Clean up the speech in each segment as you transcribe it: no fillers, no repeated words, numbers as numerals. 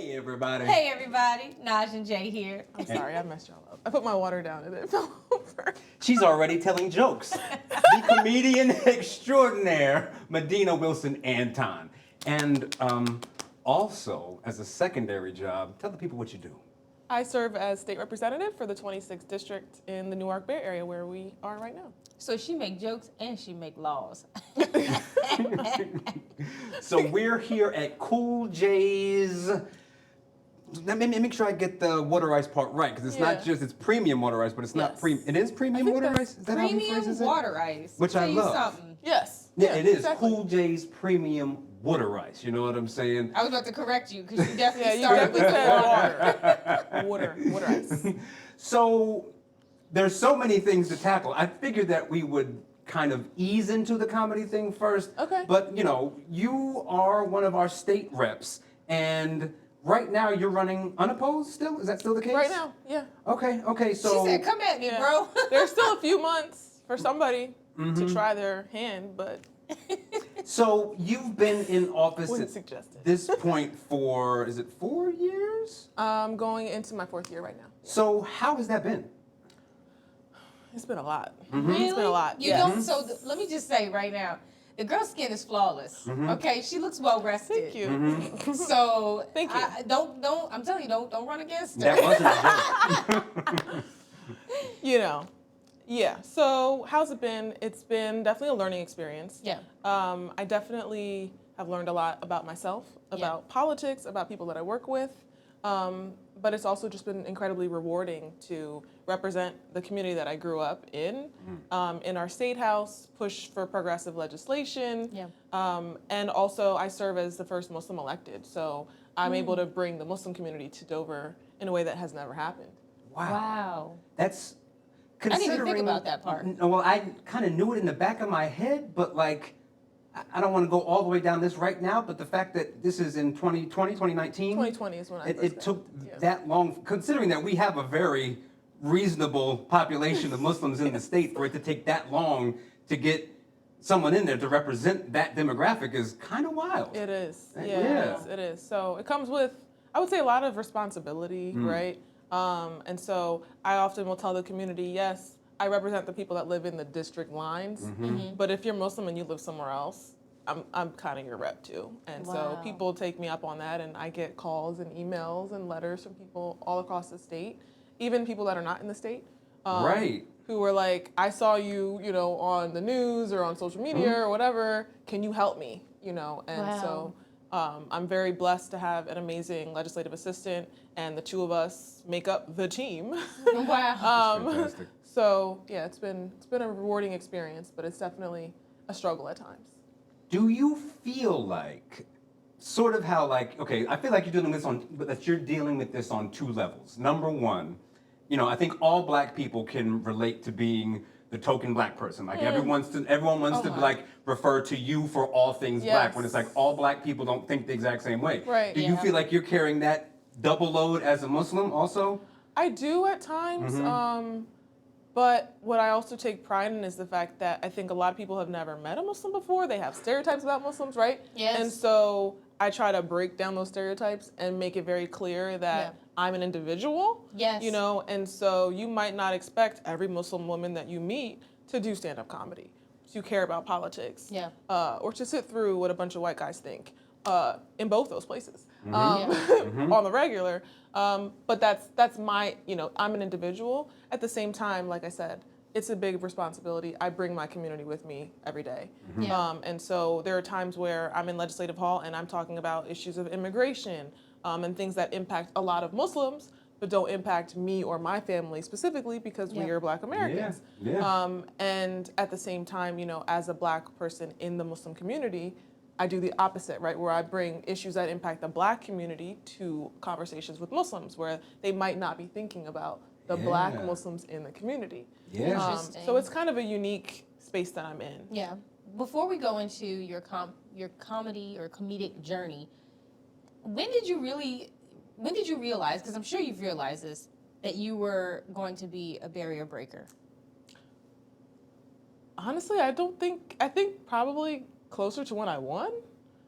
Hey, everybody. Hey, everybody. Naj and Jay here. I'm sorry, I messed y'all up. I put my water down and it fell over. She's already telling jokes. The comedian extraordinaire, Madinah Wilson-Anton. And also, as a secondary job, tell the people what you do. I serve as state representative for the 26th district in the Newark Bay area where we are right now. So she make jokes and she make laws. So we're here at Cool J's. Let me make sure I get the water ice part right, because it's not just, it's premium water ice, but it's not premium. It is premium water ice? Is that how he Premium phrases it? water ice. Which I love. Something. Yes. Yeah, it is. Exactly. Cool J's premium water ice. You know what I'm saying? I was about to correct you because you definitely You started with definitely water. said water ice. So there's so many things to tackle. I figured that we would kind of ease into the comedy thing first. Okay. But, you know, you are one of our state reps, and right now you're running unopposed still? Is that still the case? Right now, yeah. Okay, so... She said, come at me, Yeah. bro. There's still a few months for somebody to try their hand, but So you've been in office wouldn't at suggest it. this point for, is it 4 years? I'm going into my 4th year right now. So how has that been? It's been a lot. Really? It's been a lot. You yes. don't, so let me just say right now, the girl's skin is flawless. Okay, she looks well rested. Thank you. So Thank you. Don't. I'm telling you, don't run against her. That wasn't a joke. You know, yeah. So how's it been? It's been definitely a learning experience. Yeah. I definitely have learned a lot about myself, about politics, about people that I work with. But it's also just been incredibly rewarding to represent the community that I grew up in our state house, push for progressive legislation. Yeah. And also I serve as the first Muslim elected. So I'm able to bring the Muslim community to Dover in a way that has never happened. Wow. That's I didn't considering. even think about that part. Well, I kind of knew it in the back of my head, but like, I don't want to go all the way down this right now. But the fact that this is in 2020, 2019, 2020 is when I first it got took yeah. that long, considering that we have a very reasonable population of Muslims in the state, for it to take that long to get someone in there to represent that demographic is kind of wild. It is. Yeah, Yeah. It is. So it comes with, I would say, a lot of responsibility, right? And so I often will tell the community, yes, I represent the people that live in the district lines, but if you're Muslim and you live somewhere else, I'm kind of your rep too. And so Wow. people take me up on that, and I get calls and emails and letters from people all across the state, even people that are not in the state. Right. Who were like, I saw you, on the news or on social media or whatever. Can you help me? And so I'm very blessed to have an amazing legislative assistant, and the two of us make up the team. Wow. Fantastic. So yeah, it's been a rewarding experience, but it's definitely a struggle at times. Do you feel like, sort of how like, okay, I feel like you're dealing with this on two levels. Number one, I think all black people can relate to being the token black person. Like everyone wants to like refer to you for all things black, when it's like all black people don't think the exact same way. Right. Do you feel like you're carrying that double load as a Muslim also? I do at times, but what I also take pride in is the fact that I think a lot of people have never met a Muslim before. They have stereotypes about Muslims, right? Yes. And so I try to break down those stereotypes and make it very clear that I'm an individual. Yes. And so you might not expect every Muslim woman that you meet to do stand-up comedy, to care about politics, or to sit through what a bunch of white guys think, in both those places, on the regular. But that's my, I'm an individual. At the same time, like I said, it's a big responsibility. I bring my community with me every day. And so there are times where I'm in Legislative Hall and I'm talking about issues of immigration and things that impact a lot of Muslims, but don't impact me or my family specifically because we are Black Americans. And at the same time, as a Black person in the Muslim community, I do the opposite, right? Where I bring issues that impact the Black community to conversations with Muslims where they might not be thinking about the Black Muslims in the community. Interesting. So it's kind of a unique space that I'm in. Yeah. Before we go into your comedy or comedic journey, when did you realize, because I'm sure you've realized this, that you were going to be a barrier breaker? Honestly, I think probably closer to when I won.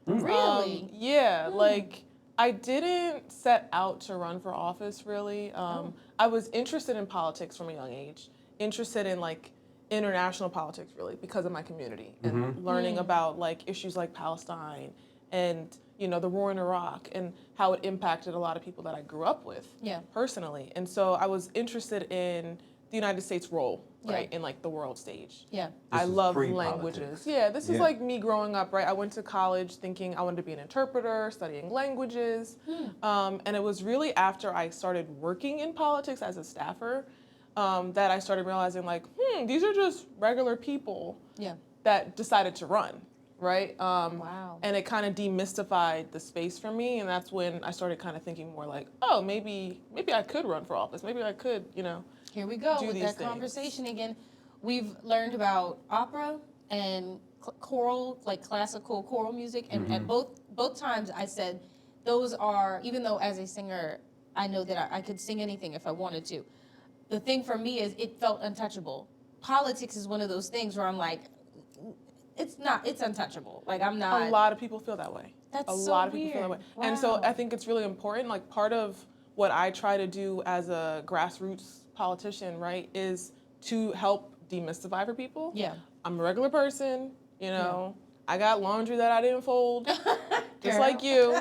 Really? Yeah, like I didn't set out to run for office, really. I was interested in politics from a young age, interested in like international politics, really, because of my community and learning about like issues like Palestine and, you know, the war in Iraq and how it impacted a lot of people that I grew up with personally. And so I was interested in the United States role, right, in like the world stage. Yeah. I love languages. Yeah, this is like me growing up, right? I went to college thinking I wanted to be an interpreter, studying languages. And it was really after I started working in politics as a staffer that I started realizing like, these are just regular people that decided to run, right? Wow. And it kind of demystified the space for me, and that's when I started kind of thinking more like, oh, maybe I could run for office. Maybe I could, you know. Here we go with that things. conversation again. We've learned about opera and choral, like classical choral music, and both times I said those are, even though as a singer I know that I could sing anything if I wanted to. The thing for me is it felt untouchable. Politics is one of those things where I'm like, it's untouchable. Like I'm not. A lot of people feel that way. That's a so lot of people feel that weird. way. Wow. And so I think it's really important, like part of what I try to do as a grassroots politician, right, is to help demystify for people. Yeah. I'm a regular person, you know, I got laundry that I didn't fold, just like you,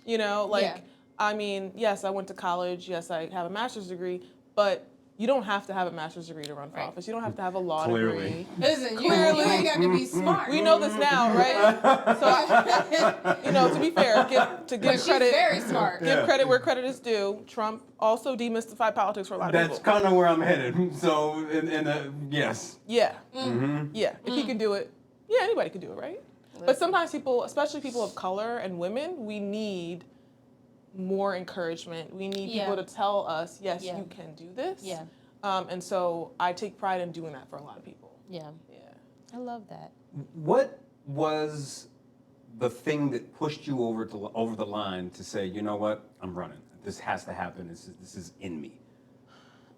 you know, like, I mean, yes, I went to college, yes, I have a master's degree, but you don't have to have a master's degree to run for office. You don't have to have a law degree. Listen, you ain't got to be smart. We know this now, right? So, you know, to be fair, give credit. She's very smart. Give credit where credit is due. Trump also demystified politics for a lot of people. That's kind of where I'm headed. So, yes. Yeah. Yeah. If he can do it, anybody can do it, right? But sometimes people, especially people of color and women, we need more encouragement. We need people to tell us, yes, you can do this. Yeah. And so I take pride in doing that for a lot of people. Yeah. Yeah. I love that. What was the thing that pushed you over the line to say, you know what, I'm running. This has to happen. This is in me.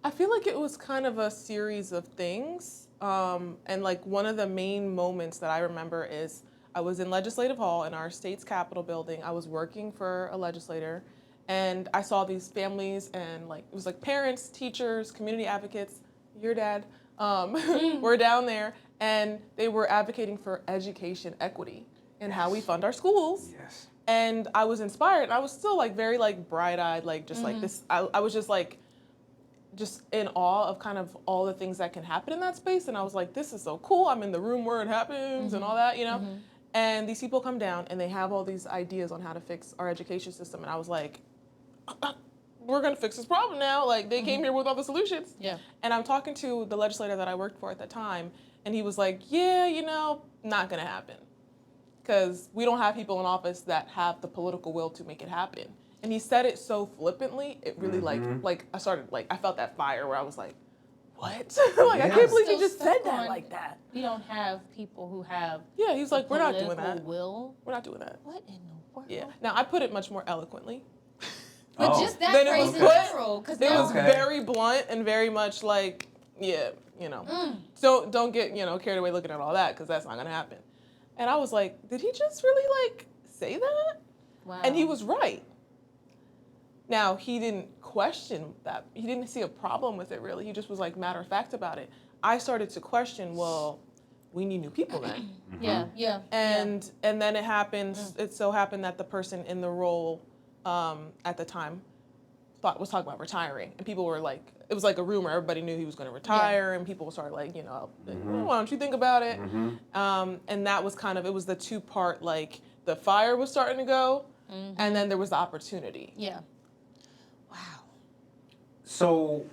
I feel like it was kind of a series of things. And like one of the main moments that I remember is I was in Legislative Hall in our state's Capitol building. I was working for a legislator, and I saw these families and like it was like parents, teachers, community advocates, your dad, were down there, and they were advocating for education equity and how we fund our schools. Yes. And I was inspired, and I was still like very like bright-eyed, like just like this. I was just like just in awe of kind of all the things that can happen in that space, and I was like, this is so cool. I'm in the room where it happens and all that, you know. And these people come down and they have all these ideas on how to fix our education system. And I was like, we're going to fix this problem now. Like, they came here with all the solutions. Yeah. And I'm talking to the legislator that I worked for at the time. And he was like, yeah, you know, not going to happen. Because we don't have people in office that have the political will to make it happen. And he said it so flippantly, it really like I started, like, I felt that fire where I was like, what? Like, I can't believe he just said that like that. We don't have people who have he's like, we're not doing that. Will. We're not doing that. What in the world? Yeah. Now, I put it much more eloquently. But just that Then it phrase was in put- general. Because It was very blunt and very much like, yeah, you know. So don't get, you know, carried away looking at all that, because that's not going to happen. And I was like, did he just really, like, say that? Wow. And he was right. Now, he didn't question that. He didn't see a problem with it, really. He just was, like, matter of fact about it. I started to question, well, we need new people then. Yeah. And then it happens, it so happened that the person in the role at the time was talking about retiring. And people were like, it was like a rumor. Everybody knew he was going to retire. And people started like, you know, why don't you think about it? And that was kind of, it was the two-part, like, the fire was starting to go, and then there was the opportunity. Yeah. Wow. So,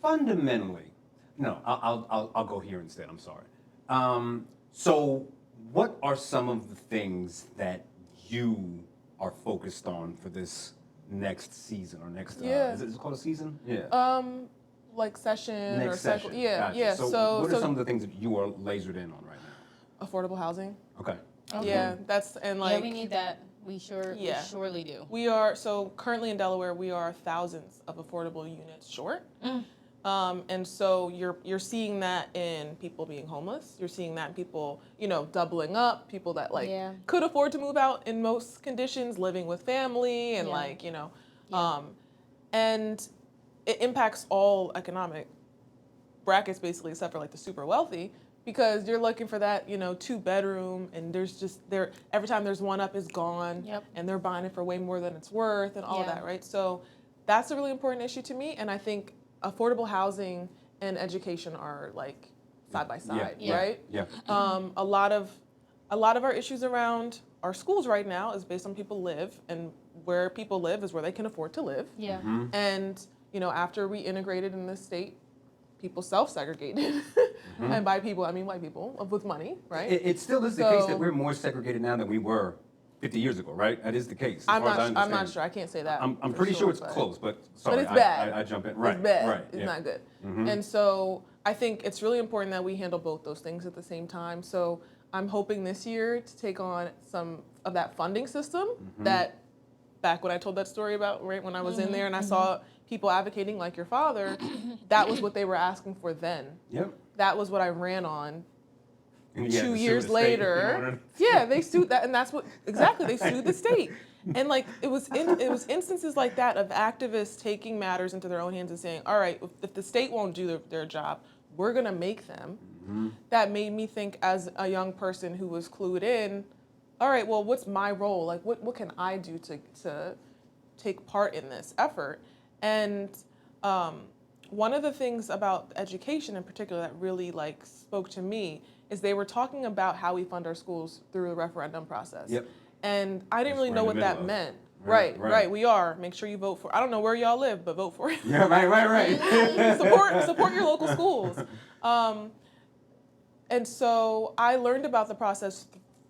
fundamentally, no, I'll go here instead. I'm sorry. So, what are some of the things that you are focused on for this next season or next? Is it called a season? Yeah. Like session Next or session. cycle. Yeah, Gotcha. yeah. So, what are some of the things that you are lasered in on right now? Affordable housing. Okay. Yeah, that's and like. Yeah, we need that. We surely do. We are, so currently in Delaware, we are thousands of affordable units short. And so you're seeing that in people being homeless. You're seeing that in people, doubling up, people that could afford to move out in most conditions, living with family and and it impacts all economic brackets basically, except for the super wealthy, because you're looking for that, 2-bedroom, and there's just every time there's one up is gone, and they're buying it for way more than it's worth and all of that, right? So that's a really important issue to me, and I think affordable housing and education are side by side, right? Yeah. A lot of our issues around our schools right now is based on people live, and where people live is where they can afford to live. Yeah. And after we integrated in this state, people self-segregated, and by people I mean white people with money, right? It still is the case that we're more segregated now than we were 50 years ago, right? That is the case. I'm not sure. I can't say that. I'm pretty sure it's close, but sorry, but it's bad. I jump in. Right. It's bad. Right. It's not good. And so I think it's really important that we handle both those things at the same time. So I'm hoping this year to take on some of that funding system that, back when I told that story about, right, when I was in there and I saw people advocating like your father, that was what they were asking for then. Yep. That was what I ran on. And 2 years later, they sued that, and that's what they sued the state, and it was instances like that of activists taking matters into their own hands and saying, all right, if the state won't do their job, we're gonna make them. That made me think, as a young person who was clued in, all right, well, what's my role? What can I do to take part in this effort? And one of the things about education in particular that really spoke to me is they were talking about how we fund our schools through the referendum process. Yep. And I didn't really know what that meant. Right. We are. Make sure you vote for. I don't know where y'all live, but vote for it. Yeah, right. Support your local schools. And so I learned about the process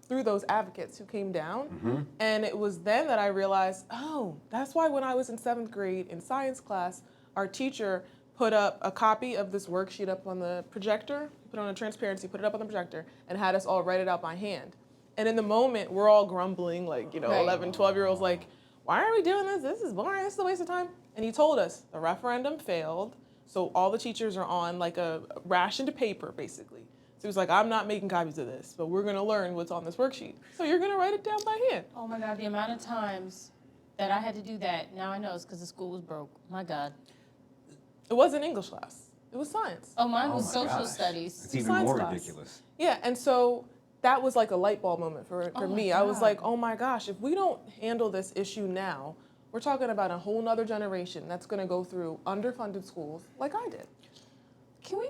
through those advocates who came down. And it was then that I realized, oh, that's why when I was in 7th grade in science class, our teacher put up a copy of this worksheet up on the projector, put it on a transparency, put it up on the projector, and had us all write it out by hand. And in the moment, we're all grumbling, 11, 12-year-olds, why are we doing this? This is boring. This is a waste of time. And he told us the referendum failed, so all the teachers are on a rationed paper, basically. So he was like, I'm not making copies of this, but we're going to learn what's on this worksheet. So you're going to write it down by hand. Oh my God, the amount of times that I had to do that, now I know it's because the school was broke. My God. It wasn't English class. It was science. Oh, mine was social studies. It's even Science more class. ridiculous. Yeah, and so that was a light bulb moment for me. God. I was like, oh my gosh, if we don't handle this issue now, we're talking about a whole nother generation that's going to go through underfunded schools like I did. Can we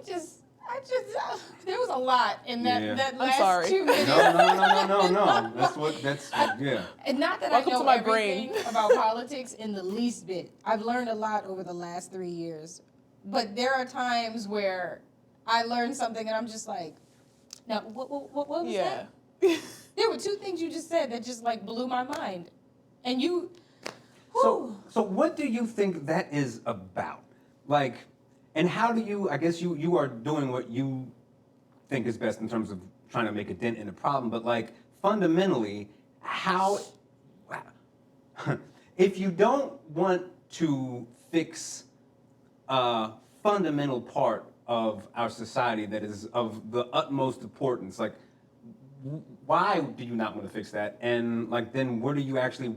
there was a lot in that last sorry. 2 minutes. No. Yeah. And not that Welcome I know to my everything brain. about politics in the least bit. I've learned a lot over the last 3 years. But there are times where I learned something and I'm just like, now, what was that? There were 2 things you just said that just blew my mind. And you, So what do you think that is about? And how do you, I guess you are doing what you think is best in terms of trying to make a dent in the problem, but fundamentally, how, if you don't want to fix a fundamental part of our society that is of the utmost importance, why do you not want to fix that? And then what are you actually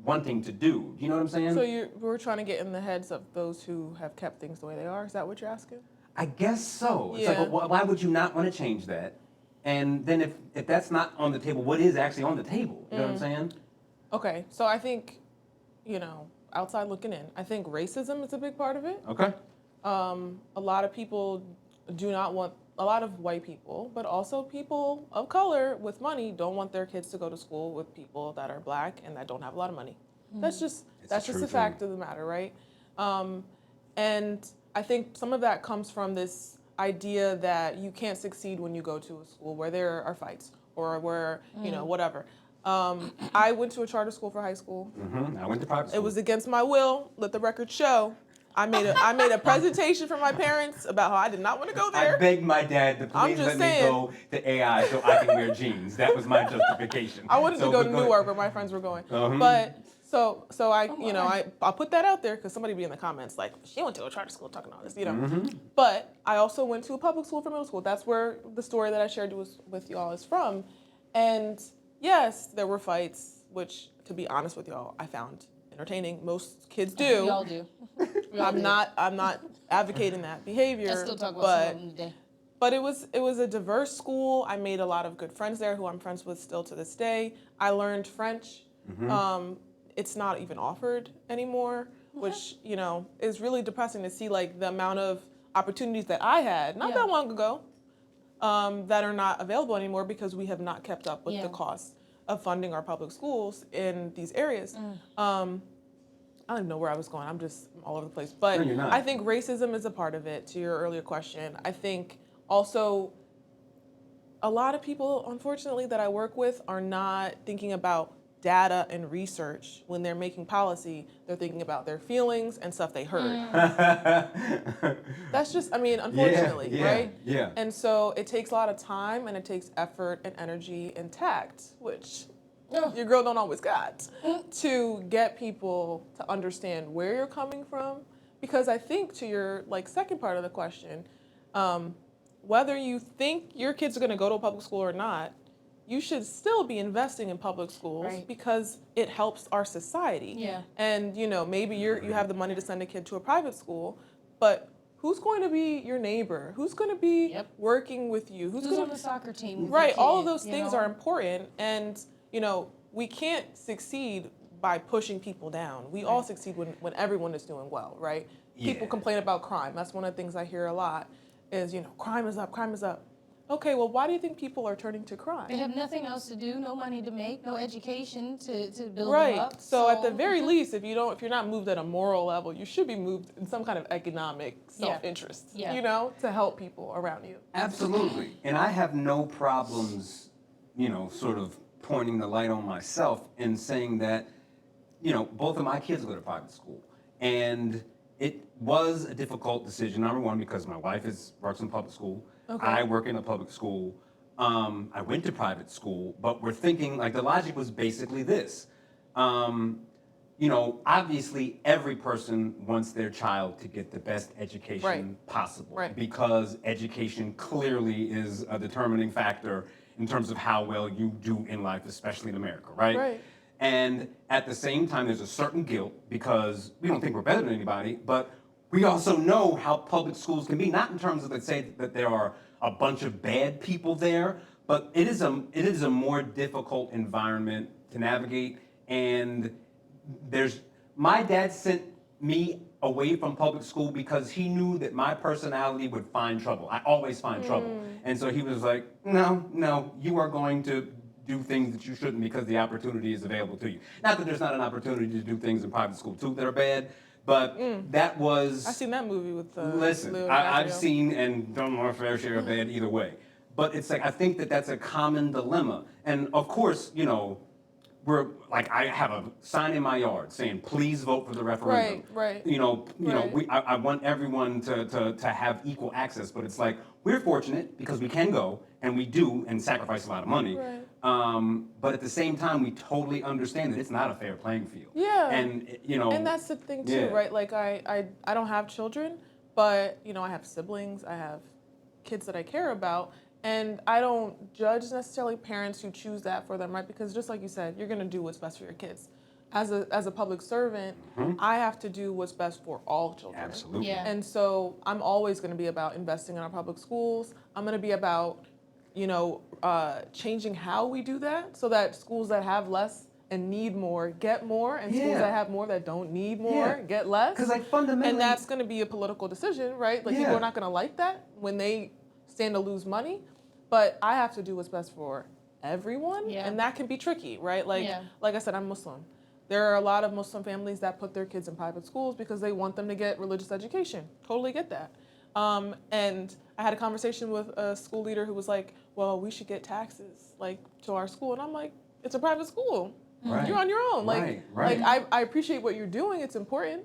wanting to do? Do you know what I'm saying? So we're trying to get in the heads of those who have kept things the way they are? Is that what you're asking? I guess so. Yeah. It's why would you not want to change that? And then if that's not on the table, what is actually on the table? You know what I'm saying? Okay, so I think, outside looking in, I think racism is a big part of it. Okay. A lot of people do not want, a lot of white people, but also people of color with money don't want their kids to go to school with people that are black and that don't have a lot of money. That's just a fact of the matter, right? And I think some of that comes from this idea that you can't succeed when you go to a school where there are fights or where, whatever. I went to a charter school for high school. I went to private school. It was against my will, let the record show. I made a presentation for my parents about how I did not want to go there. I begged my dad to please let me go to AI so I can wear jeans. That was my justification. I wanted to go to Newark where my friends were going. But So I'll put that out there because somebody be in the comments like, she went to a charter school talking all this, But I also went to a public school for middle school. That's where the story that I shared with y'all is from. And yes, there were fights, which, to be honest with y'all, I found entertaining. Most kids do. We all do. I'm not advocating that behavior. I still talk about some of them today. But it was a diverse school. I made a lot of good friends there who I'm friends with still to this day. I learned French. It's not even offered anymore, which, is really depressing to see like the amount of opportunities that I had not that long ago that are not available anymore because we have not kept up with the cost of funding our public schools in these areas. I don't even know where I was going. I'm just all over the place. But No, you're not. I think racism is a part of it, to your earlier question. I think also a lot of people, unfortunately, that I work with are not thinking about data and research when they're making policy. They're thinking about their feelings and stuff they heard. That's just, unfortunately, right? Yeah. And so it takes a lot of time and it takes effort and energy and tact, which your girl don't always got, to get people to understand where you're coming from. Because I think to your second part of the question, whether you think your kids are going to go to a public school or not, you should still be investing in public schools because it helps our society. Yeah. And maybe you have the money to send a kid to a private school, but who's going to be your neighbor? Who's going to be working with you? Who's going on the soccer team? With right. Kid, all of those things are important, and we can't succeed by pushing people down. We all succeed when everyone is doing well, right? Yeah. People complain about crime. That's one of the things I hear a lot. Is crime is up, crime is up. Okay, well, why do you think people are turning to crime? They have nothing else to do, no money to make, no education to build them Right. up. So at the very least, if you're not moved at a moral level, you should be moved in some kind of economic self-interest, to help people around you. Absolutely. And I have no problems, sort of pointing the light on myself and saying that, both of my kids go to private school. And it was a difficult decision, number one, because my wife works in public school. Okay. I work in a public school. I went to private school, but we're thinking, the logic was basically this. Obviously every person wants their child to get the best education possible. Right. Because education clearly is a determining factor in terms of how well you do in life, especially in America, right? Right. And at the same time, there's a certain guilt because we don't think we're better than anybody, but we also know how public schools can be, not in terms of, let's say, that there are a bunch of bad people there, but it is a more difficult environment to navigate. And my dad sent me away from public school because he knew that my personality would find trouble. I always find trouble. And so he was like, no, you are going to do things that you shouldn't because the opportunity is available to you. Not that there's not an opportunity to do things in private school too that are bad, but that was... I've seen that movie with listen, I've seen and done my fair share of bad either way. But it's I think that's a common dilemma. And of course, I have a sign in my yard saying, please vote for the referendum. Right. I want everyone to have equal access, but it's we're fortunate because we can go, and we do, and sacrifice a lot of money. Right. But at the same time, we totally understand that it's not a fair playing field. Yeah. And, And that's the thing, too, right? I don't have children, but, I have siblings, I have kids that I care about, and I don't judge necessarily parents who choose that for them, right? Because just like you said, you're going to do what's best for your kids. As a public servant, I have to do what's best for all children. Absolutely. Yeah. And so I'm always going to be about investing in our public schools. I'm going to be about, changing how we do that so that schools that have less and need more get more, and schools that have more that don't need more get less. Because fundamentally... And that's going to be a political decision, right? People are not going to like that when they stand to lose money. But I have to do what's best for everyone, and that can be tricky, right? Like I said, I'm Muslim. There are a lot of Muslim families that put their kids in private schools because they want them to get religious education. Totally get that. And I had a conversation with a school leader who was like, well, we should get taxes to our school. And I'm like, it's a private school. Right. You're on your own. Right. I appreciate what you're doing. It's important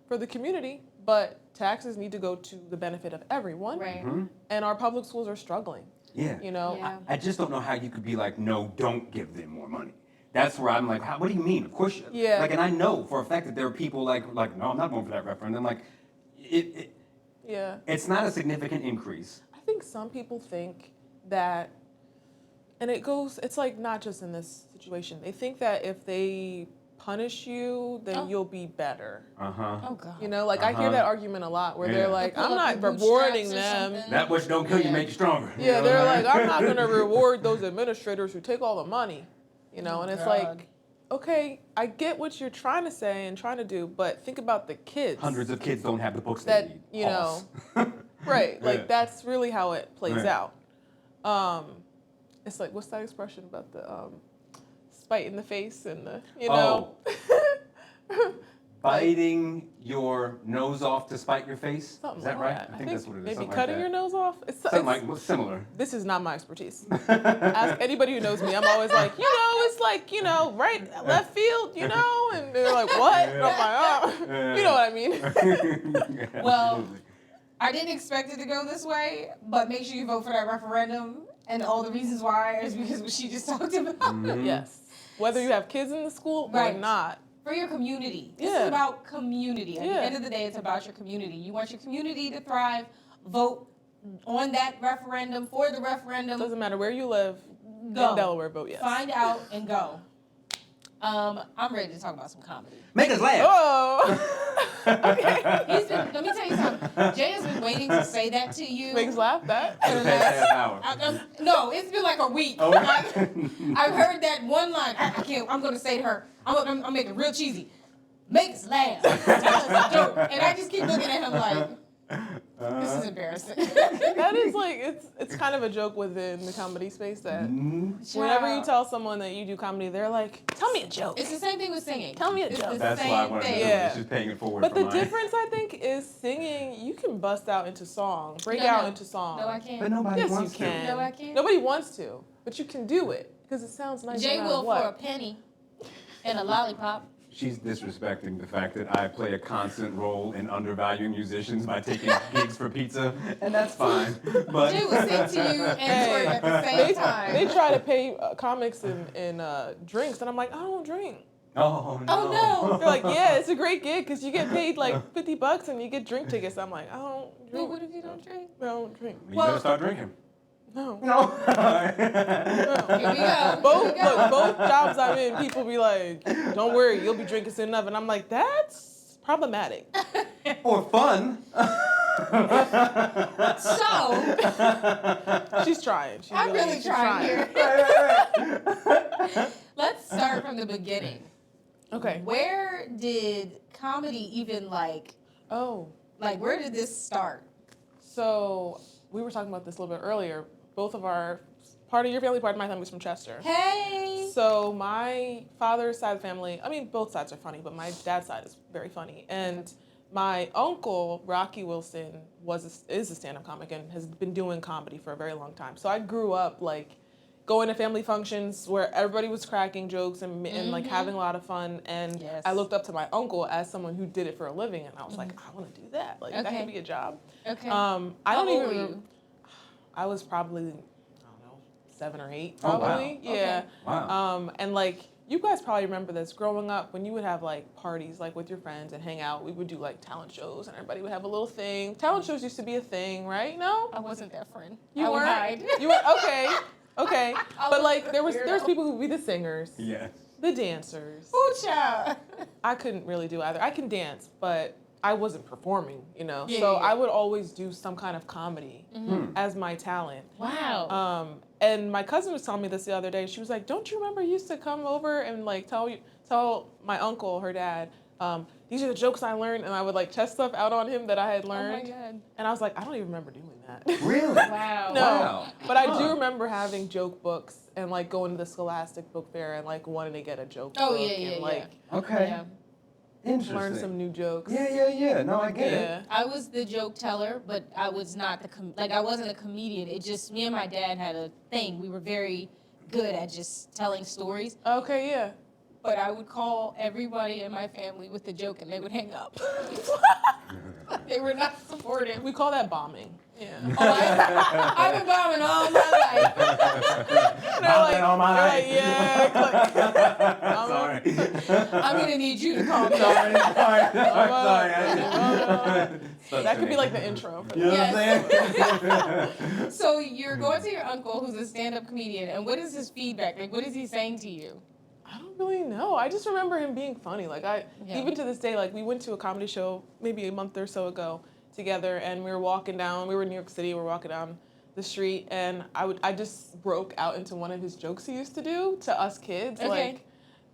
for the community, but taxes need to go to the benefit of everyone. Right. And our public schools are struggling. Yeah. Yeah. I just don't know how you could be no, don't give them more money. That's where I'm like, what do you mean? Of course, Yeah. Like, and I know for a fact that there are people like, no, I'm not going for that referendum. Like, Yeah. it's not a significant increase. I think some people think that, and it's like not just in this situation. They think that if they punish you, then you'll be better. Oh God. You know, like I hear that argument a lot where they're like, Pull I'm up not your rewarding bootstraps or them. something. That which don't kill you make you stronger. Yeah, You know? they're like, I'm not going to reward those administrators who take all the money. You know, and it's God. like, okay, I get what you're trying to say and trying to do, but think about the kids. Hundreds of kids don't have the books that, they need. you know, right, like that's really how it plays out. It's like, what's that expression about the spite in the face and the, you know? Biting your nose off to spite your face? Something Is that like right? that. I think that's what it is. Maybe Something cutting like your that. nose off. Something like similar. This is not my expertise. Ask anybody who knows me. I'm always like, it's like, right left field, and they're like, what? And I'm like, oh, you know what I mean? Well, I didn't expect it to go this way, but make sure you vote for that referendum, and all the reasons why is because what she just talked about. Mm-hmm. Yes. Whether you have kids in the school or not. For your community. This is about community. At the end of the day, it's about your community. You want your community to thrive, vote on that referendum, for the referendum. Doesn't matter where you live. Go. In Delaware, vote yes. Find out and go. I'm ready to talk about some comedy. Make us laugh. Oh! Okay. Let me tell you something. Jay has been waiting to say that to you. Makes laugh that. For the past half hour. No, it's been like a week. Oh. I've heard that one line. I can't. I'm going to say to her. I'm making it real cheesy. Make us laugh. Tell us a joke. And I just keep looking at him like, this is embarrassing. That is like, it's kind of a joke within the comedy space that whenever you tell someone that you do comedy, they're like, tell me a joke. It's the same thing with singing. Tell me a joke. That's why I want to do it. Yeah. It's just paying it forward. But for the mine. difference, I think, is singing, you can bust out into song, break out into song. No, I can't. But nobody Yes, wants you can. No, I can't. Nobody wants to, but you can do it because it sounds nice. Jay no matter will what. for a penny and a lollipop. She's disrespecting the fact that I play a constant role in undervaluing musicians by taking gigs for pizza, and that's fine. But Jay will sing to you and twerk at the same time. They try to pay comics in drinks, and I'm like, I don't drink. Oh no. Oh no. They're like, yeah, it's a great gig because you get paid like $50 and you get drink tickets. I'm like, I don't But drink. what if you don't drink? I don't drink. You better start drinking. No. No. Here we go. Both jobs I'm in, people be like, don't worry, you'll be drinking soon enough. And I'm like, that's problematic. Or fun. So, She's trying. I'm really she's trying here. Let's start from the beginning. Okay. Where did comedy even where did this start? So we were talking about this a little bit earlier. Both of our, part of your family, part of my family is from Chester. Hey. So my father's side of the family, I mean, both sides are funny, but my dad's side is very funny. And my uncle, Rocky Wilson, is a stand-up comic and has been doing comedy for a very long time. So I grew up like going to family functions where everybody was cracking jokes and like having a lot of fun. And I looked up to my uncle as someone who did it for a living, and I was like, I want to do that. Like that could be a job. Okay. I How don't old even. were you? I was probably, I don't know, 7 or 8, probably. Oh, wow. Yeah. Okay. Wow. And like, you guys probably remember this. Growing up, when you would have like parties like with your friends and hang out, we would do like talent shows, and everybody would have a little thing. Talent shows used to be a thing, right? No? I wasn't that friend. You I would weren't? hide. You were okay. But like, there was weirdo. people who would be the singers, Yes. the dancers. Ooh, child. I couldn't really do either. I can dance, but I wasn't performing, Yeah, so yeah. I would always do some kind of comedy as my talent. Wow. And my cousin was telling me this the other day. She was like, "Don't you remember you used to come over and like tell my uncle, her dad, these are the jokes I learned," and I would like test stuff out on him that I had learned. Oh my God. And I was like, I don't even remember doing that. Really? Wow. No, Wow. but I do remember having joke books and like going to the Scholastic Book Fair and like wanting to get a joke book and like Okay. Yeah. Interesting. learn some new jokes. Yeah. No, I get it. I was the joke teller, but I was not I wasn't a comedian. It just, me and my dad had a thing. We were very good at just telling stories. Okay, yeah. But I would call everybody in my family with a joke and they would hang up. They were not supportive. We call that bombing. Yeah. Oh, I've been bombing all my life. They're All my life. yeah. Sorry. I'm gonna need you to calm down. Sorry. That could be like the intro. You know what I'm saying? So you're going to your uncle, who's a stand-up comedian, and what is his feedback? Like, what is he saying to you? I don't really know. I just remember him being funny. Like even to this day, like we went to a comedy show maybe a month or so ago together, and we were walking down. We were in New York City. We were walking down the street, and I just broke out into one of his jokes he used to do to us kids. Okay. Like,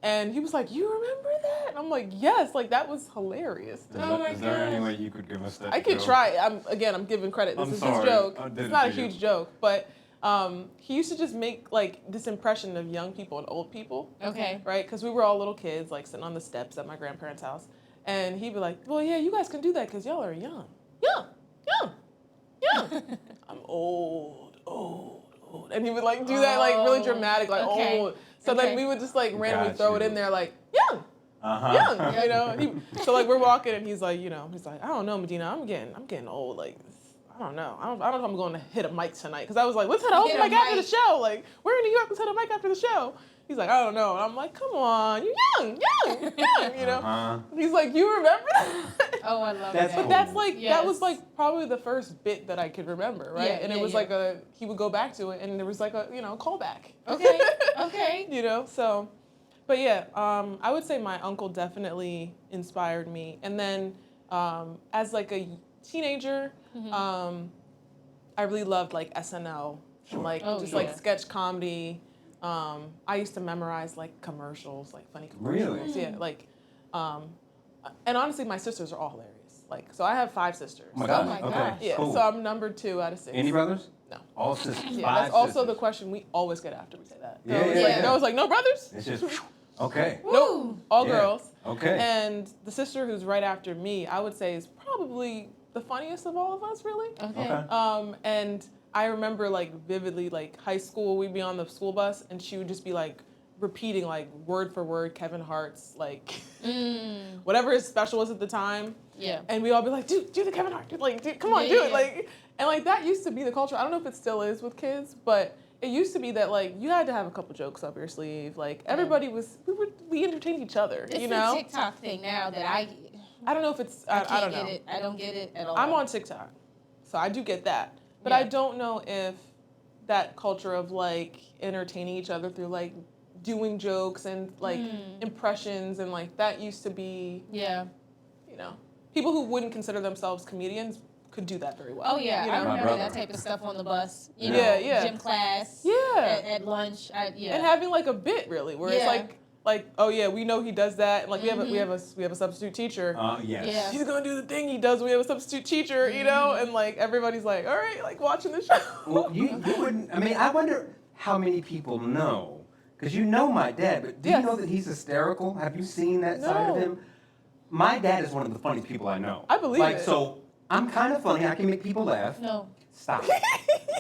and he was like, "You remember that?" And I'm like, "Yes." Like that was hilarious. Is there any way you could give us that? I could joke? try. I'm giving credit. This is sorry. his joke. I did It's it not a to you. huge joke, but he used to just make like this impression of young people and old people. Okay. Right? Because we were all little kids, like sitting on the steps at my grandparents' house, and he'd be like, "Well, yeah, you guys can do that because y'all are young, young." I'm old, and he would like do that like really dramatic, like old. So then we would just like randomly throw it in there, like young. Young, you know. So like we're walking, and he's like, I don't know, Medina, I'm getting old. Like, I don't know. I don't know if I'm going to hit a mic tonight. Because I was like, let's hit a open mic after the show. Like, we're in New York, let's hit a mic after the show. He's like, I don't know. And I'm like, come on, you're young, you know. He's like, you remember that? Oh, I love That's that. But that's like Yes. that was like probably the first bit that I could remember, right? Yeah, And it was like he would go back to it, and there was like a callback. Okay. You know, so, but yeah, I would say my uncle definitely inspired me, and then as like a teenager, I really loved like SNL, and like like sketch comedy. I used to memorize like commercials, like funny commercials. Really? Yeah, like, and honestly, my sisters are all hilarious. Like, so I have 5 sisters. Oh my God. God. Okay. Okay. Yeah, Cool. so I'm number 2 out of 6. Any brothers? No. All sisters. Yeah, 5 that's also the sisters. question we always get after we say that. Yeah, I was like, no brothers? It's just okay. Nope, all Yeah. girls. Okay. And the sister who's right after me, I would say is probably the funniest of all of us, really. Okay. And I remember like vividly, like high school, we'd be on the school bus, and she would just be like repeating like word for word Kevin Hart's like whatever his special was at the time. Yeah. And we all be like, do the Kevin Hart, come on, do it, like, and like that used to be the culture. I don't know if it still is with kids, but it used to be that like you had to have a couple jokes up your sleeve. Like everybody we entertained each other. It's you know, the TikTok thing now that I don't know if it's I don't know. get it. I don't get it at all. I'm on TikTok, so I do get that, but I don't know if that culture of like entertaining each other through like doing jokes and like impressions and like that used to be you know, people who wouldn't consider themselves comedians could do that very well. Oh yeah, you I know? remember that type of stuff on the bus. You know, Yeah. gym class. Yeah. At lunch. And having like a bit really where it's like oh yeah, we know he does that, and like we have a substitute teacher. Yes. Yeah. He's gonna do the thing he does when we have a substitute teacher, you know, and like everybody's like, all right, like watching the show. Well, you wouldn't. I mean, I wonder how many people know, because you know my dad, but do you know that he's hysterical? Have you seen that side of him? My dad is one of the funniest people I know. I believe it. So I'm kind of funny. I can make people laugh. No. Stop.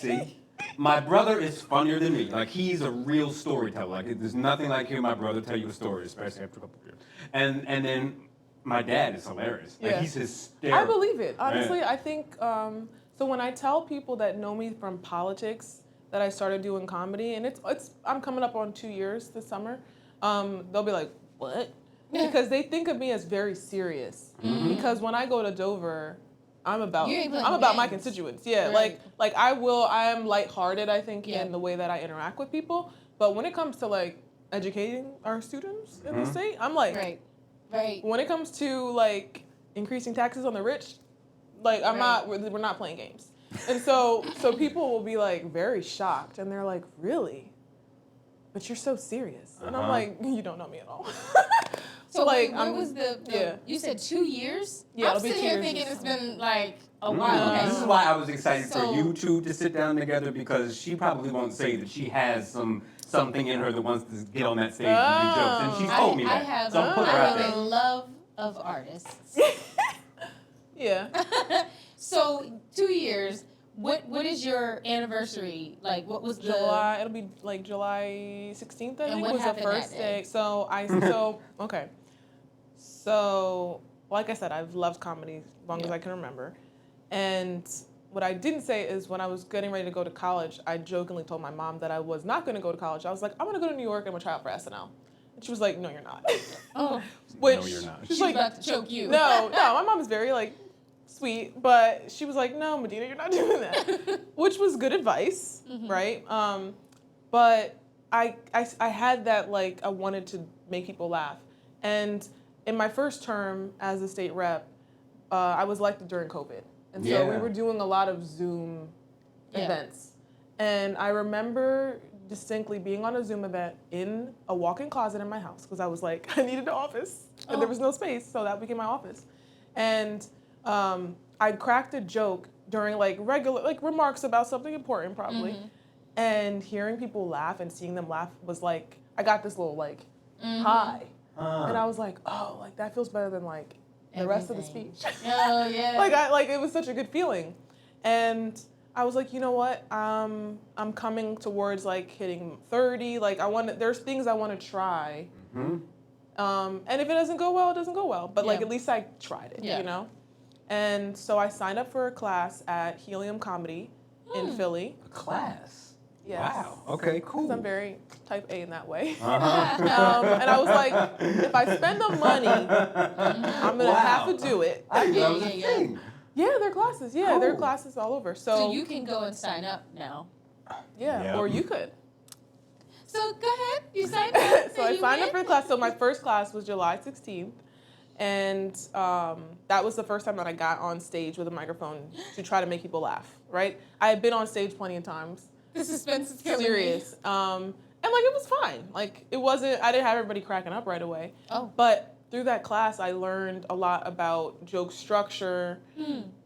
See? My brother is funnier than me. Like, he's a real storyteller. Like, there's nothing like hearing my brother tell you a story, especially after a couple of years. And then my dad is hilarious. Like, he's hysterical. I believe it. Honestly, I think, so when I tell people that know me from politics that I started doing comedy, and I'm coming up on 2 years this summer, they'll be like, what? Because they think of me as very serious. Because when I go to Dover, I'm about my constituents. Yeah, right. like I am lighthearted, I think, in the way that I interact with people. But when it comes to like educating our students in the state, I'm like, right. when it comes to like increasing taxes on the rich, like we're not playing games. And so people will be like very shocked, and they're like, really? But you're so serious. And I'm like, you don't know me at all. So like, what was the you said 2 years? Yeah, I'm it'll be 2 sitting here years. thinking it's been like a while. Okay. This is why I was excited for So- you two to sit down together, because she probably won't say that she has something in her that wants to get on that stage and do jokes. And she's told me that. So I'm putting her out I have there. a love of artists. Yeah. So 2 years. What is your anniversary? Like, what was July, it'll be like July 16th, I And think, what was the happened first that day? day. Okay. So, like I said, I've loved comedy as long as I can remember. And What I didn't say is when I was getting ready to go to college, I jokingly told my mom that I was not going to go to college. I was like, I'm going to go to New York and I'm going to try out for SNL. And she was like, no, you're not. Oh. No, you're not. She's like, about to choke you. No, my mom is very like sweet, but she was like, no, Medina, you're not doing that, which was good advice, right? But I had that, like, I wanted to make people laugh. And in my first term as a state rep, I was elected during COVID. And so we were doing a lot of Zoom events. And I remember distinctly being on a Zoom event in a walk-in closet in my house because I was like, I needed an office. And there was no space, so that became my office. And I cracked a joke during like regular, like remarks about something important probably. And hearing people laugh and seeing them laugh was like, I got this little like high. And I was like, oh, like that feels better than like the rest of the speech. Oh, yeah. like it was such a good feeling. And I was like, you know what? I'm coming towards like hitting 30. Like there's things I want to try. And if it doesn't go well, it doesn't go well. But like at least I tried it, you know? And so I signed up for a class at Helium Comedy in Philly. A class? Yes. Wow. Okay, cool. 'Cause I'm very type A in that way. And I was like, if I spend the money, I'm going to have to do it. I didn't know that was a thing. Yeah, there are classes. Yeah, there are classes all over. So you can go and sign up now. Yeah, or you could. So go ahead. You signed up. So I signed up for the class. So my first class was July 16th. And that was the first time that I got on stage with a microphone to try to make people laugh, right? I had been on stage plenty of times. The suspense is killing Serious. me. And like it was fine. Like it wasn't, I didn't have everybody cracking up right away. Oh. But through that class, I learned a lot about joke structure,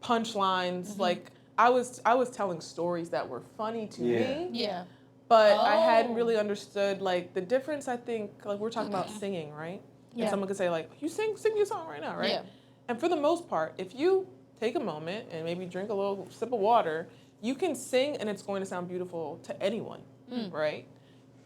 punchlines. Like I was telling stories that were funny to me. Yeah. But I hadn't really understood like the difference. I think like we're talking about singing, right? Yeah. And someone could say like, you sing your song right now, right? Yeah. And for the most part, if you take a moment and maybe drink a little sip of water, you can sing and it's going to sound beautiful to anyone, right?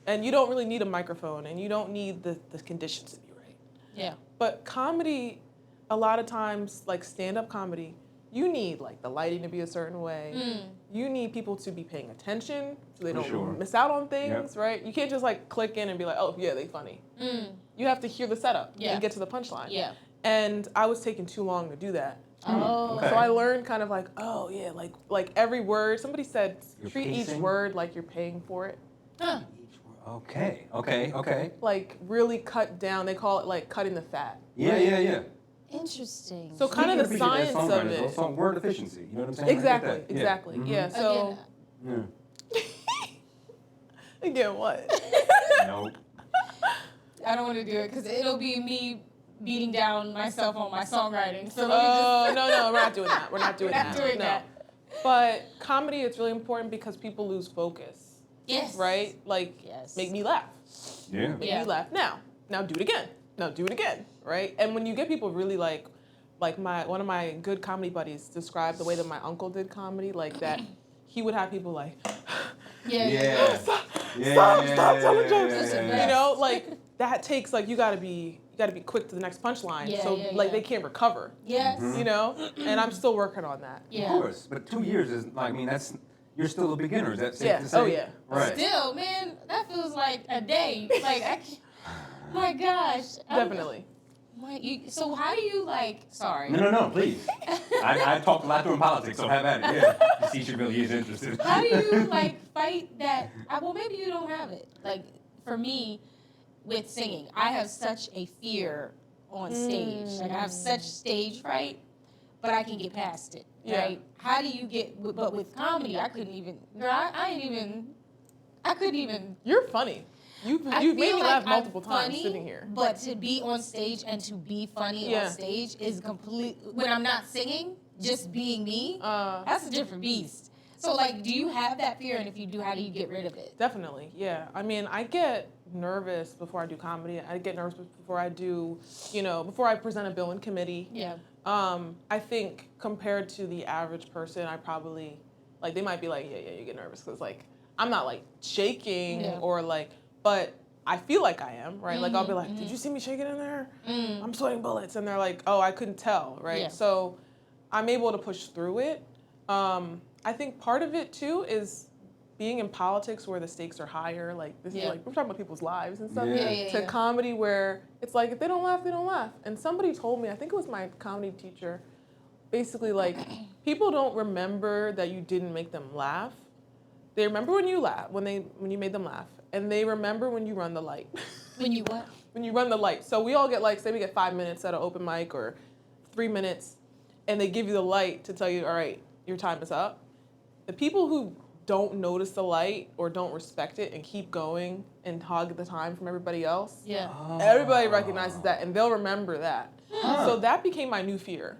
And you don't really need a microphone and you don't need the conditions to be right. Yeah. But comedy, a lot of times, like stand-up comedy, you need like the lighting to be a certain way. You need people to be paying attention so they don't miss out on things, right? You can't just like click in and be like, oh yeah, they funny. You have to hear the setup and get to the punchline. Yeah. And I was taking too long to do that. Oh. So I learned kind of like, oh yeah, like every word. Somebody said, treat each word like you're paying for it. Huh. Okay. Like really cut down. They call it like cutting the fat. Yeah. Interesting. So kind of the science of it. Also word efficiency. You know what I'm saying? Exactly. Yeah. So. Again, what? Nope. I don't want to do it because it'll be me beating down myself on my songwriting. So No, we're not doing that. We're not doing that. that. But comedy is really important because people lose focus. Yes. Right? Like, make me laugh. Yeah. Make me laugh. Now do it again. Now do it again. Right? And when you get people really like one of my good comedy buddies described the way that my uncle did comedy, like that he would have people like, stop telling jokes. You know, like that takes like you gotta be quick to the next punchline. They can't recover. Yes. You know? And I'm still working on that. Yeah. Of course. But 2 years is you're still a beginner, is that safe to say? Oh yeah. Right. Still, man, that feels like a day. Like my gosh. Definitely. So how do you sorry. No, please. I talked a lot during politics, so have at it. Yeah. You see, she really is interested. How do you fight that? Well, maybe you don't have it. Like for me, with singing, I have such a fear on stage. Like I have such stage fright, but I can get past it. Right? How do you get? But with comedy, I couldn't even. Girl, I couldn't even. You're funny. You made me laugh multiple times funny, sitting here. But to be on stage and to be funny on stage is complete. When I'm not singing, just being me, that's a different beast. So, do you have that fear? And if you do, how do you get rid of it? Definitely, yeah. I mean, I get nervous before I do comedy. I get nervous before I do, before I present a bill in committee. Yeah. I think compared to the average person, I probably, they might be like, yeah, you get nervous. Because, I'm not, shaking or, but I feel like I am, right? I'll be like, did you see me shaking in there? I'm sweating bullets. And they're like, oh, I couldn't tell, right? Yeah. So I'm able to push through it. I think part of it too is being in politics where the stakes are higher. Like this is like we're talking about people's lives and stuff. To comedy where it's like if they don't laugh, they don't laugh. And somebody told me, I think it was my comedy teacher, basically like people don't remember that you didn't make them laugh. They remember when you laugh, when you made them laugh, and they remember when you run the light. When you what? When you run the light. So we all get like, say we get 5 minutes at an open mic or 3 minutes, and they give you the light to tell you, all right, your time is up. The people who don't notice the light or don't respect it and keep going and hog the time from everybody else, everybody recognizes that and they'll remember that. So that became my new fear.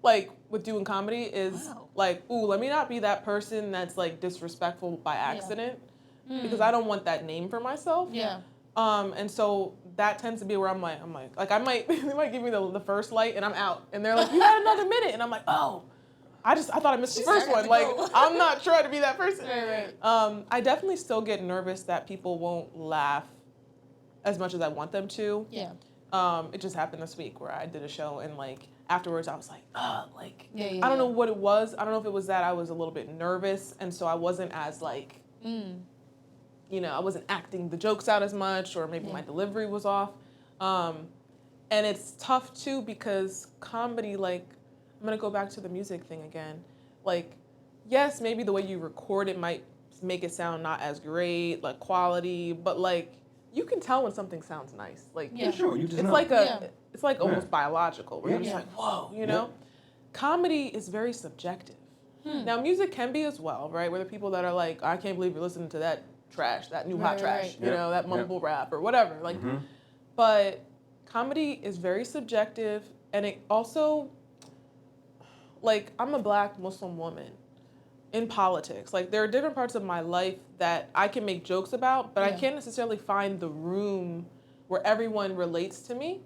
Like with doing comedy is like, ooh, let me not be that person that's like disrespectful by accident because I don't want that name for myself. And so that tends to be where I'm like I might they might give me the first light and I'm out and they're like, you had another minute and I'm like, oh, I thought I missed the first one. Like I'm not trying to be that person. I definitely still get nervous that people won't laugh as much as I want them to. It just happened this week where I did a show and like afterwards I was like, I don't know what it was. I don't know if it was that I was a little bit nervous and so I wasn't as like you know, I wasn't acting the jokes out as much or maybe my delivery was off. And it's tough too because comedy, like, I'm gonna go back to the music thing again. Like, yes, maybe the way you record it might make it sound not as great, like quality, but like, you can tell when something sounds nice. Like, sure, you just it's know. like it's like almost biological, where you're just like, whoa, you know? Comedy is very subjective. Now, music can be as well, right? Where the people that are like, I can't believe you're listening to that trash, that new hot trash, you know, that mumble rap or whatever. Like, but comedy is very subjective, and it also, like, I'm a Black Muslim woman in politics. Like, there are different parts of my life that I can make jokes about, but I can't necessarily find the room where everyone relates to me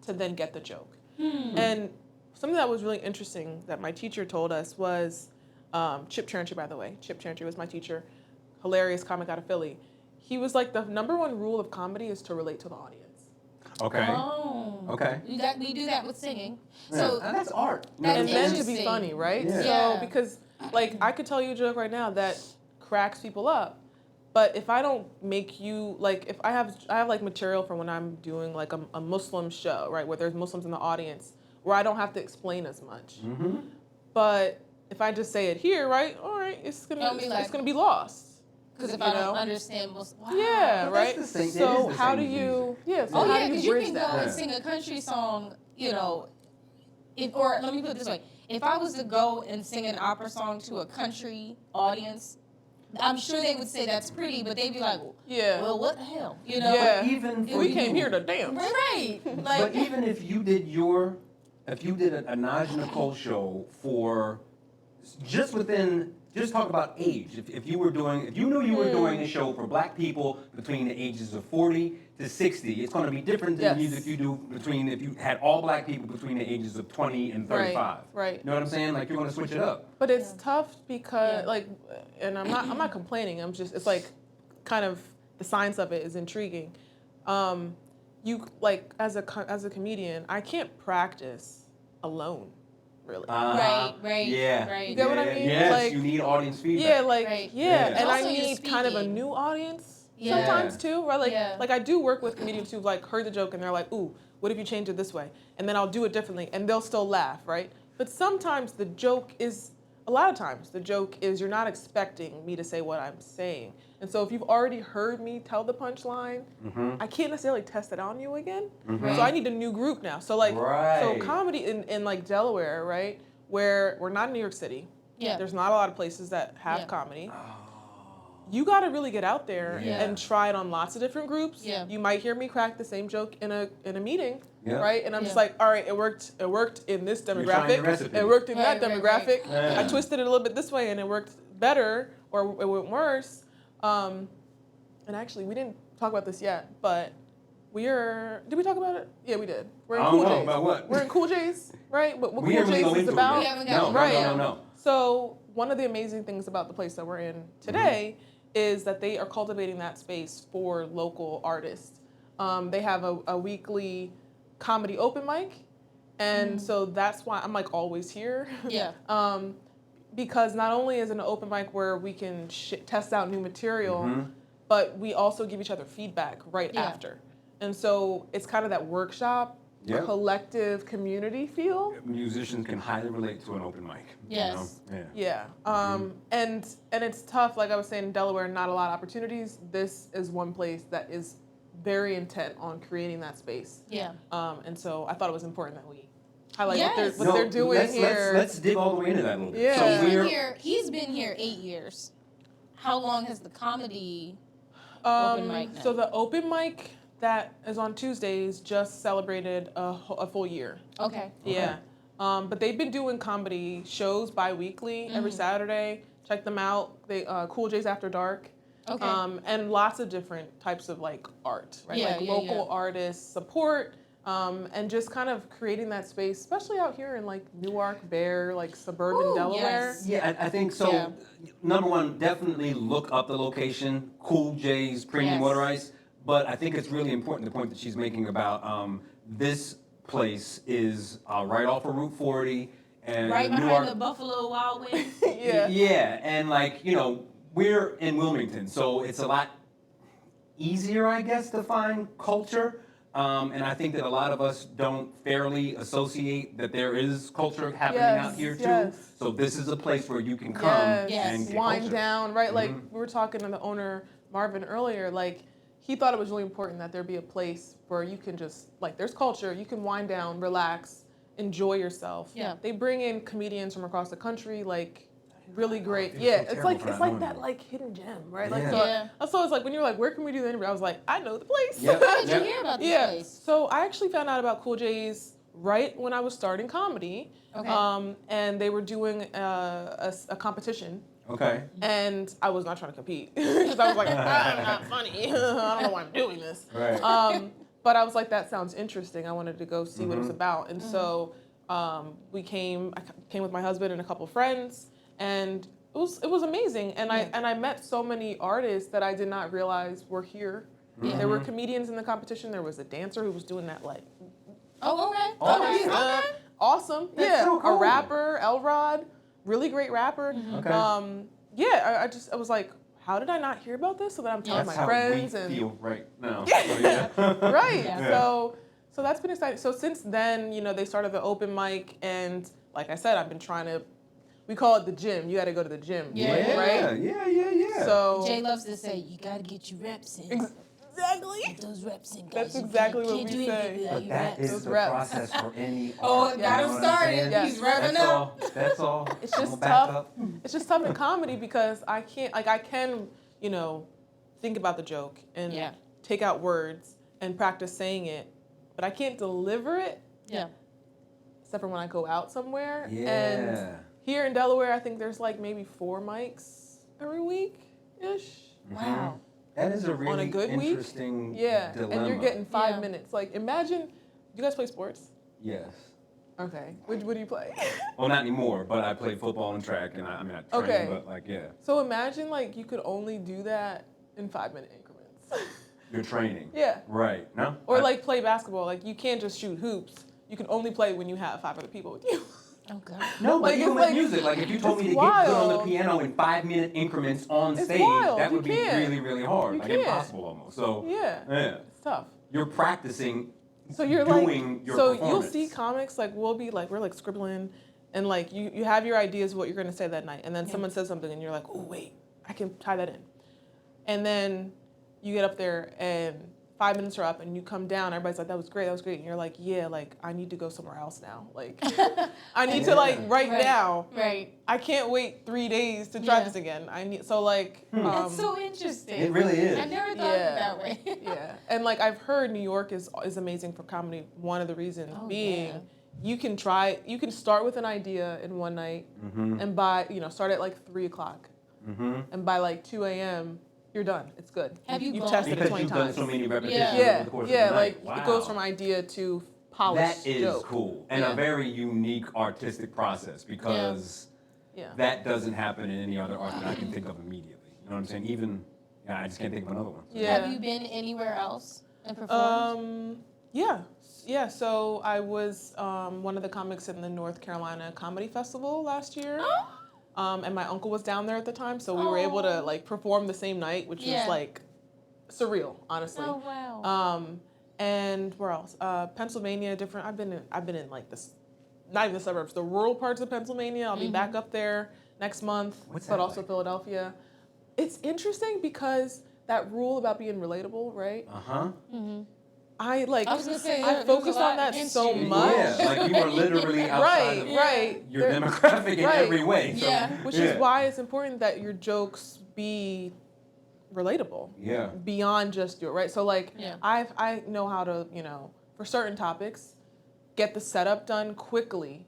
to then get the joke. And something that was really interesting that my teacher told us was, Chip Chantry, by the way. Chip Chantry was my teacher. Hilarious comic out of Philly. He was like, the number one rule of comedy is to relate to the audience. Okay. Oh. Okay. We do that with singing. So and that's art. And then to be funny, right? So because like I could tell you a joke right now that cracks people up, but if I don't make you like if I have like material from when I'm doing like a Muslim show, right, where there's Muslims in the audience, where I don't have to explain as much. But if I just say it here, right, all right, it's gonna be lost. Because if I don't understand most, right. So how do you? So how do because you you bridge can that? go and sing a country song, you know, or let me put it this way: if I was to go and sing an opera song to a country audience, I'm sure they would say that's pretty, but they'd be like, well, what the hell, you know? Yeah. Even we came here to dance. Right. Like, but even if you did a Naj Nicole show for just talk about age. If you knew you were doing a show for Black people between the ages of 40 to 60, it's going to be different than the music you do if you had all Black people between the ages of 20 and 35. Right. You know what I'm saying? Like, you're going to switch it up. But it's tough because and I'm not complaining. It's like kind of the science of it is intriguing. You like as a comedian, I can't practice alone. Really. Right. Yeah. You get what I mean? Yes, like, you need audience feedback. And I Also, need kind of a new audience sometimes too, right? Like I do work with comedians who've like heard the joke and they're like, ooh, what if you change it this way? And then I'll do it differently and they'll still laugh, right? But sometimes a lot of times the joke is you're not expecting me to say what I'm saying. And so if you've already heard me tell the punchline, I can't necessarily test it on you again. So I need a new group now. So like, so comedy in like Delaware, right, where we're not in New York City. There's not a lot of places that have comedy. You got to really get out there and try it on lots of different groups. You might hear me crack the same joke in a meeting, right? And I'm just like, all right, it worked in this demographic. It worked in that demographic. I twisted it a little bit this way and it worked better or it went worse. And actually, we didn't talk about this yet, but did we talk about it? Yeah, we did. We're in Cool J's. About what? We're in Cool J's, right? What Cool J's is about? No. So one of the amazing things about the place that we're in today is that they are cultivating that space for local artists. They have a weekly comedy open mic, and so that's why I'm like always here. because not only is it an open mic where we can test out new material, but we also give each other feedback right after. And so it's kind of that workshop, collective community feel. Musicians can highly relate to an open mic. Yes. You know? And it's tough. Like I was saying, in Delaware, not a lot of opportunities. This is one place that is very intent on creating that space. Yeah. And so I thought it was important that we highlight Yes. what they're doing here. Let's dig all the way into that a little bit. Yeah. So He's been here 8 years. How long has the comedy open mic now? So the open mic that is on Tuesdays just celebrated a full year. Okay. Yeah. But they've been doing comedy shows bi-weekly every Saturday. Check them out. They Cool J's After Dark. Okay. And lots of different types of like art, right? Yeah, like local artists support, and just kind of creating that space, especially out here in like Newark, Bear, like suburban Delaware. yes. Yeah, I think so. Yeah. Number one, definitely look up the location, Cool J's Premium Yes. Water Ice. But I think it's really important, the point that she's making about this place is right off of Route 40. And Right behind Newark, the Buffalo Wild Wings. Yeah, and like, you know, we're in Wilmington, so it's a lot easier, I guess, to find culture. And I think that a lot of us don't fairly associate that there is culture happening out here too. Yes. So this is a place where you can come and get wind culture. down, right? Like we were talking to the owner Marvin earlier, like he thought it was really important that there be a place where you can just like there's culture, you can wind down, relax, enjoy yourself. Yeah. They bring in comedians from across the country, like really great. I feel Yeah, so it's terrible like for it's not like knowing that that. like hidden gem, right? Yeah. Like so it's like when you were like, where can we do the interview? I was like, I know the place. Yep. How did you hear about this place? So I actually found out about Cool J's right when I was starting comedy. Okay. And they were doing a competition. Okay. And I was not trying to compete because I was like, I'm not funny. I don't know why I'm doing this. Right. But I was like, that sounds interesting. I wanted to go see what it's about. And so I came with my husband and a couple friends, and it was amazing. And I met so many artists that I did not realize were here. There were comedians in the competition. There was a dancer who was doing that like. Oh, okay. Oh, Okay. yeah. Okay. Awesome. That's so cool. A rapper, Elrod, really great rapper. Okay. I was like, how did I not hear about this? So that I'm telling That's my how friends we and feel right now. Yeah. So, right. Yeah. So that's been exciting. So since then, they started the open mic, and like I said, I've been trying to. We call it the gym. You got to go to the gym. Yeah. Right. Yeah. So Jay loves to say, you got to get your reps in. exactly. Get those reps in, guys. That's You exactly can't what do we anything say. without But your that reps. is Those the reps. process for any Oh, art. got you him know what I'm started. saying? Yes. He's revving That's up. all. That's all. It's I'm just gonna back tough. up. It's just tough in comedy because I can't, like, I can, think about the joke and Yeah. take out words and practice saying it, but I can't deliver it Yeah. except for when I go out somewhere. Yeah. And here in Delaware, I think there's like maybe 4 mics every week-ish. Wow. That is a really On a good week? interesting Yeah, dilemma. and you're getting 5 Yeah. minutes. Like, imagine, do you guys play sports? Yes. Okay. What do you play? Well, not anymore, but I play football and track, and I train, Okay. but like, yeah. So imagine, like, you could only do that in 5-minute increments. You're training. Yeah. Right. No? Or like play basketball. Like you can't just shoot hoops. You can only play when you have 5 other people with you. Oh, God. No, but Like, even it's with like- music, like if you told me to it's get good on the wild. piano in 5-minute increments on It's stage, wild. that You would be can't. really, really hard. You Like can't. impossible almost. So Yeah. yeah. It's tough. You're practicing So you're doing like, your so performance. you'll see comics like we're like scribbling, and like you have your ideas of what you're gonna say that night, and then someone says something, and you're like, oh wait, I can tie that in, and then you get up there and 5 minutes are up, and you come down. Everybody's like, that was great, and you're like, yeah, like I need to go somewhere else now. Like I need to like right now. Right. I can't wait 3 days to try Yeah. this again. I need so like. That's so interesting. It really is. I never thought of it that way. Yeah, and like I've heard New York is amazing for comedy. One of the reasons being yeah. you can start with an idea in one night, and by start at like 3:00, and by like 2 a.m. you're done. It's good. Have you You've gone- tested it because 20 you've times. done so many repetitions Yeah. over the course Yeah, of the night. like Wow. it goes from idea to polished That is joke. cool and Yeah. a very unique artistic process because Yeah. that doesn't happen in any other art that I can think of immediately. You know what I'm saying? Even I just can't think of another one. Yeah. Have you been anywhere else and performed? Yeah. So I was one of the comics in the North Carolina Comedy Festival last year. And my uncle was down there at the time, so we were able to like perform the same night, which was like surreal, honestly. Oh wow. And where else? Pennsylvania, different. I've been in like this, not even the suburbs, the rural parts of Pennsylvania. I'll be back up there next month, but also Philadelphia. It's interesting because that rule about being relatable, right? I was gonna say, I focused on that so much. Yeah, like you are literally outside of your demographic in every way. So, Which is why it's important that your jokes be relatable. Yeah. Beyond just your, right? So like, I know how to, for certain topics, get the setup done quickly.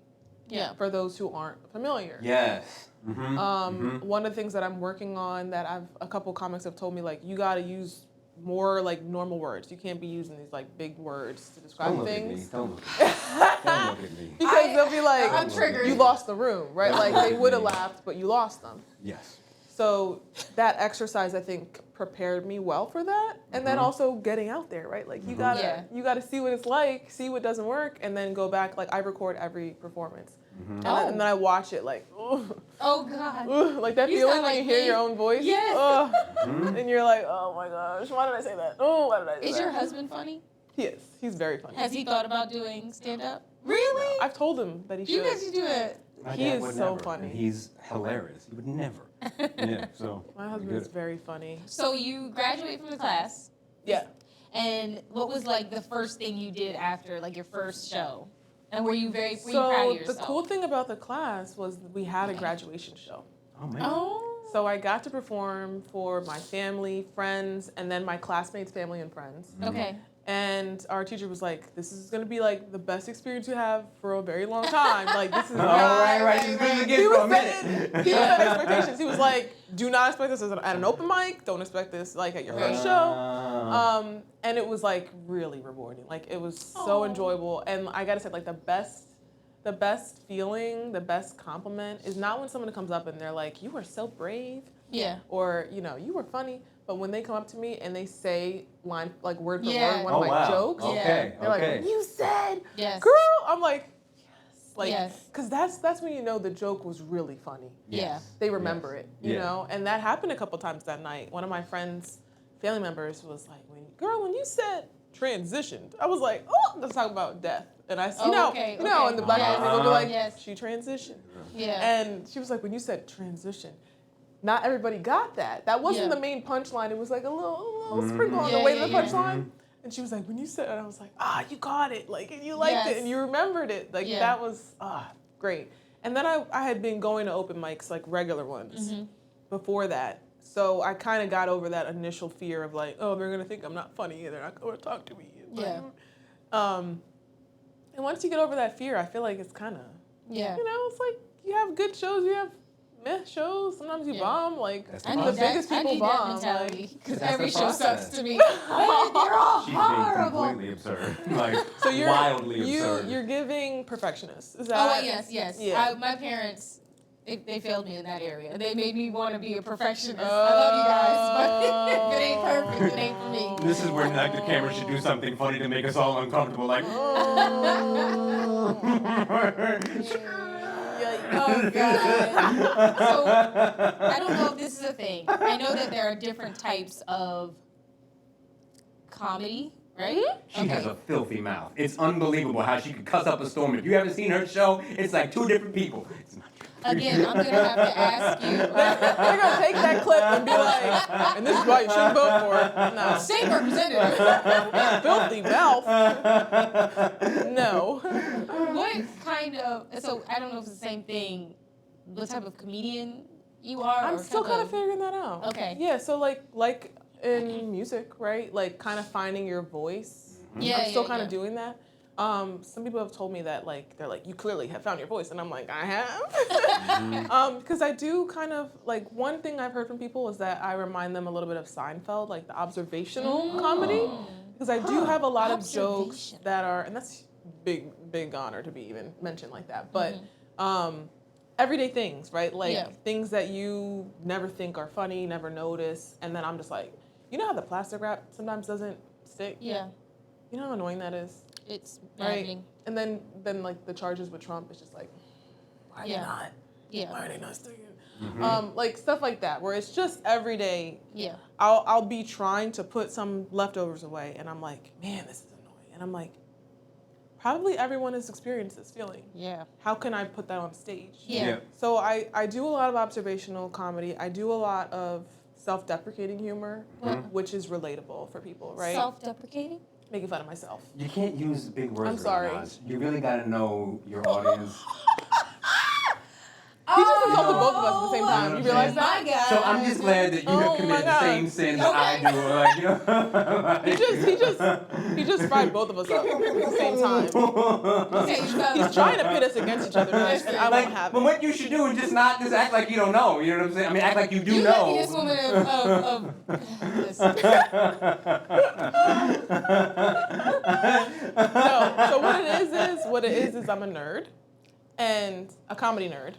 Yeah. For those who aren't familiar. Yes. One of the things that I'm working on that a couple comics have told me, like, you got to use more like normal words. You can't be using these like big words to describe things. Don't look at me. Because they'll be like, I'm triggered. You lost the room, right? Like they would have laughed, but you lost them. Yes. So that exercise, I think, prepared me well for that. And then also getting out there, right? Like you gotta see what it's like, see what doesn't work, and then go back. Like I record every performance. And then I watch it like, oh God. Like that feeling when you hear your own voice. Yes. And you're like, oh my gosh, why did I say that? Oh, why did I say that? Is your husband funny? He is. He's very funny. Has he thought about doing stand-up? Really? I've told him that he should. You guys should do it. He is so funny. And he's hilarious. He would never. So. My husband is very funny. So you graduate from the class. Yeah. And what was like the first thing you did after like your first show? And were you proud of yourself? So the cool thing about the class was we had a graduation show. Oh man. Oh. So I got to perform for my family, friends, and then my classmates' family and friends. Okay. And our teacher was like, "This is gonna be like the best experience you have for a very long time. Like this is." Right. She's been again for a minute. He set expectations. He was like, "Do not expect this at an open mic. Don't expect this like at your first show." And it was like really rewarding. Like it was so enjoyable. And I gotta say, like the best feeling, the best compliment is not when someone comes up and they're like, "You were so brave." Yeah. Or you were funny. But when they come up to me and they say line like word for word one of my jokes, they're like, "When you said, girl," I'm like, "Yes." Like, because that's when you know the joke was really funny. Yeah. They remember it, you know? And that happened a couple times that night. One of my friends' family members was like, when you said transitioned, I was like, oh, let's talk about death. And I, and the black community will be like, she transitioned. Yeah. And she was like, when you said transition, not everybody got that. That wasn't the main punchline. It was like a little sprinkle on the way to the punchline. And she was like, when you said it, I was like, you got it. Like, and you liked it and you remembered it. Like, that was great. And then I had been going to open mics, like regular ones, before that. So I kind of got over that initial fear of like, oh, they're going to think I'm not funny. They're not going to talk to me. And once you get over that fear, I feel like it's kind of, it's like you have good shows, you have meh shows. Sometimes you bomb. Like the biggest people bomb. Because every show sucks to me. They're all horrible. She's being completely absurd. Like so wildly absurd. You're giving perfectionists. Is that? Oh yes. Yeah. My parents, they failed me in that area. They made me want to be a perfectionist. I love you guys, but if it ain't perfect, it ain't for me. This is where like the camera should do something funny to make us all uncomfortable. Like. Oh, God. So, I don't know if this is a thing. I know that there are different types of comedy, right? She has a filthy mouth. It's unbelievable how she could cuss up a storm. If you haven't seen her show, it's like two different people. It's not true. Again, I'm going to have to ask you. They're going to take that clip and be like, and this is why you shouldn't vote for it. No. State representative. Filthy mouth. No. What kind of, so I don't know if it's the same thing, what type of comedian you are? I'm still kind of figuring that out. Okay. Yeah, so like in music, right? Like kind of finding your voice. Yeah, I'm still kind of doing that. Some people have told me that like they're like, you clearly have found your voice, and I'm like, I have. Because I do kind of like one thing I've heard from people is that I remind them a little bit of Seinfeld, like the observational comedy. Because I do have a lot of jokes that are, and that's big honor to be even mentioned like that. But everyday things, right? Like things that you never think are funny, never notice, and then I'm just like, you know how the plastic wrap sometimes doesn't stick? Yeah. You know how annoying that is? It's right. And then like the charges with Trump is just like, why are they not? Yeah. Why are they not sticking? Like stuff like that, where it's just every day. Yeah. I'll be trying to put some leftovers away, and I'm like, man, this is annoying. And I'm like, probably everyone has experienced this feeling. Yeah. How can I put that on stage? Yeah. So I do a lot of observational comedy. I do a lot of self-deprecating humor, which is relatable for people, right? Self-deprecating? Making fun of myself. You can't use big words. I'm sorry. You really got to know your audience. He just insulted both of us at the same time. You realize that? My God. So I'm just glad that you have committed the same sin that I do. Like, you know, he just fried both of us up at the same time. He's trying to pit us against each other, and I won't have it. But what you should do is just act like you don't know. You know what I'm saying? I mean, act like you do know. This woman of listen. No. So what it is I'm a nerd, and a comedy nerd.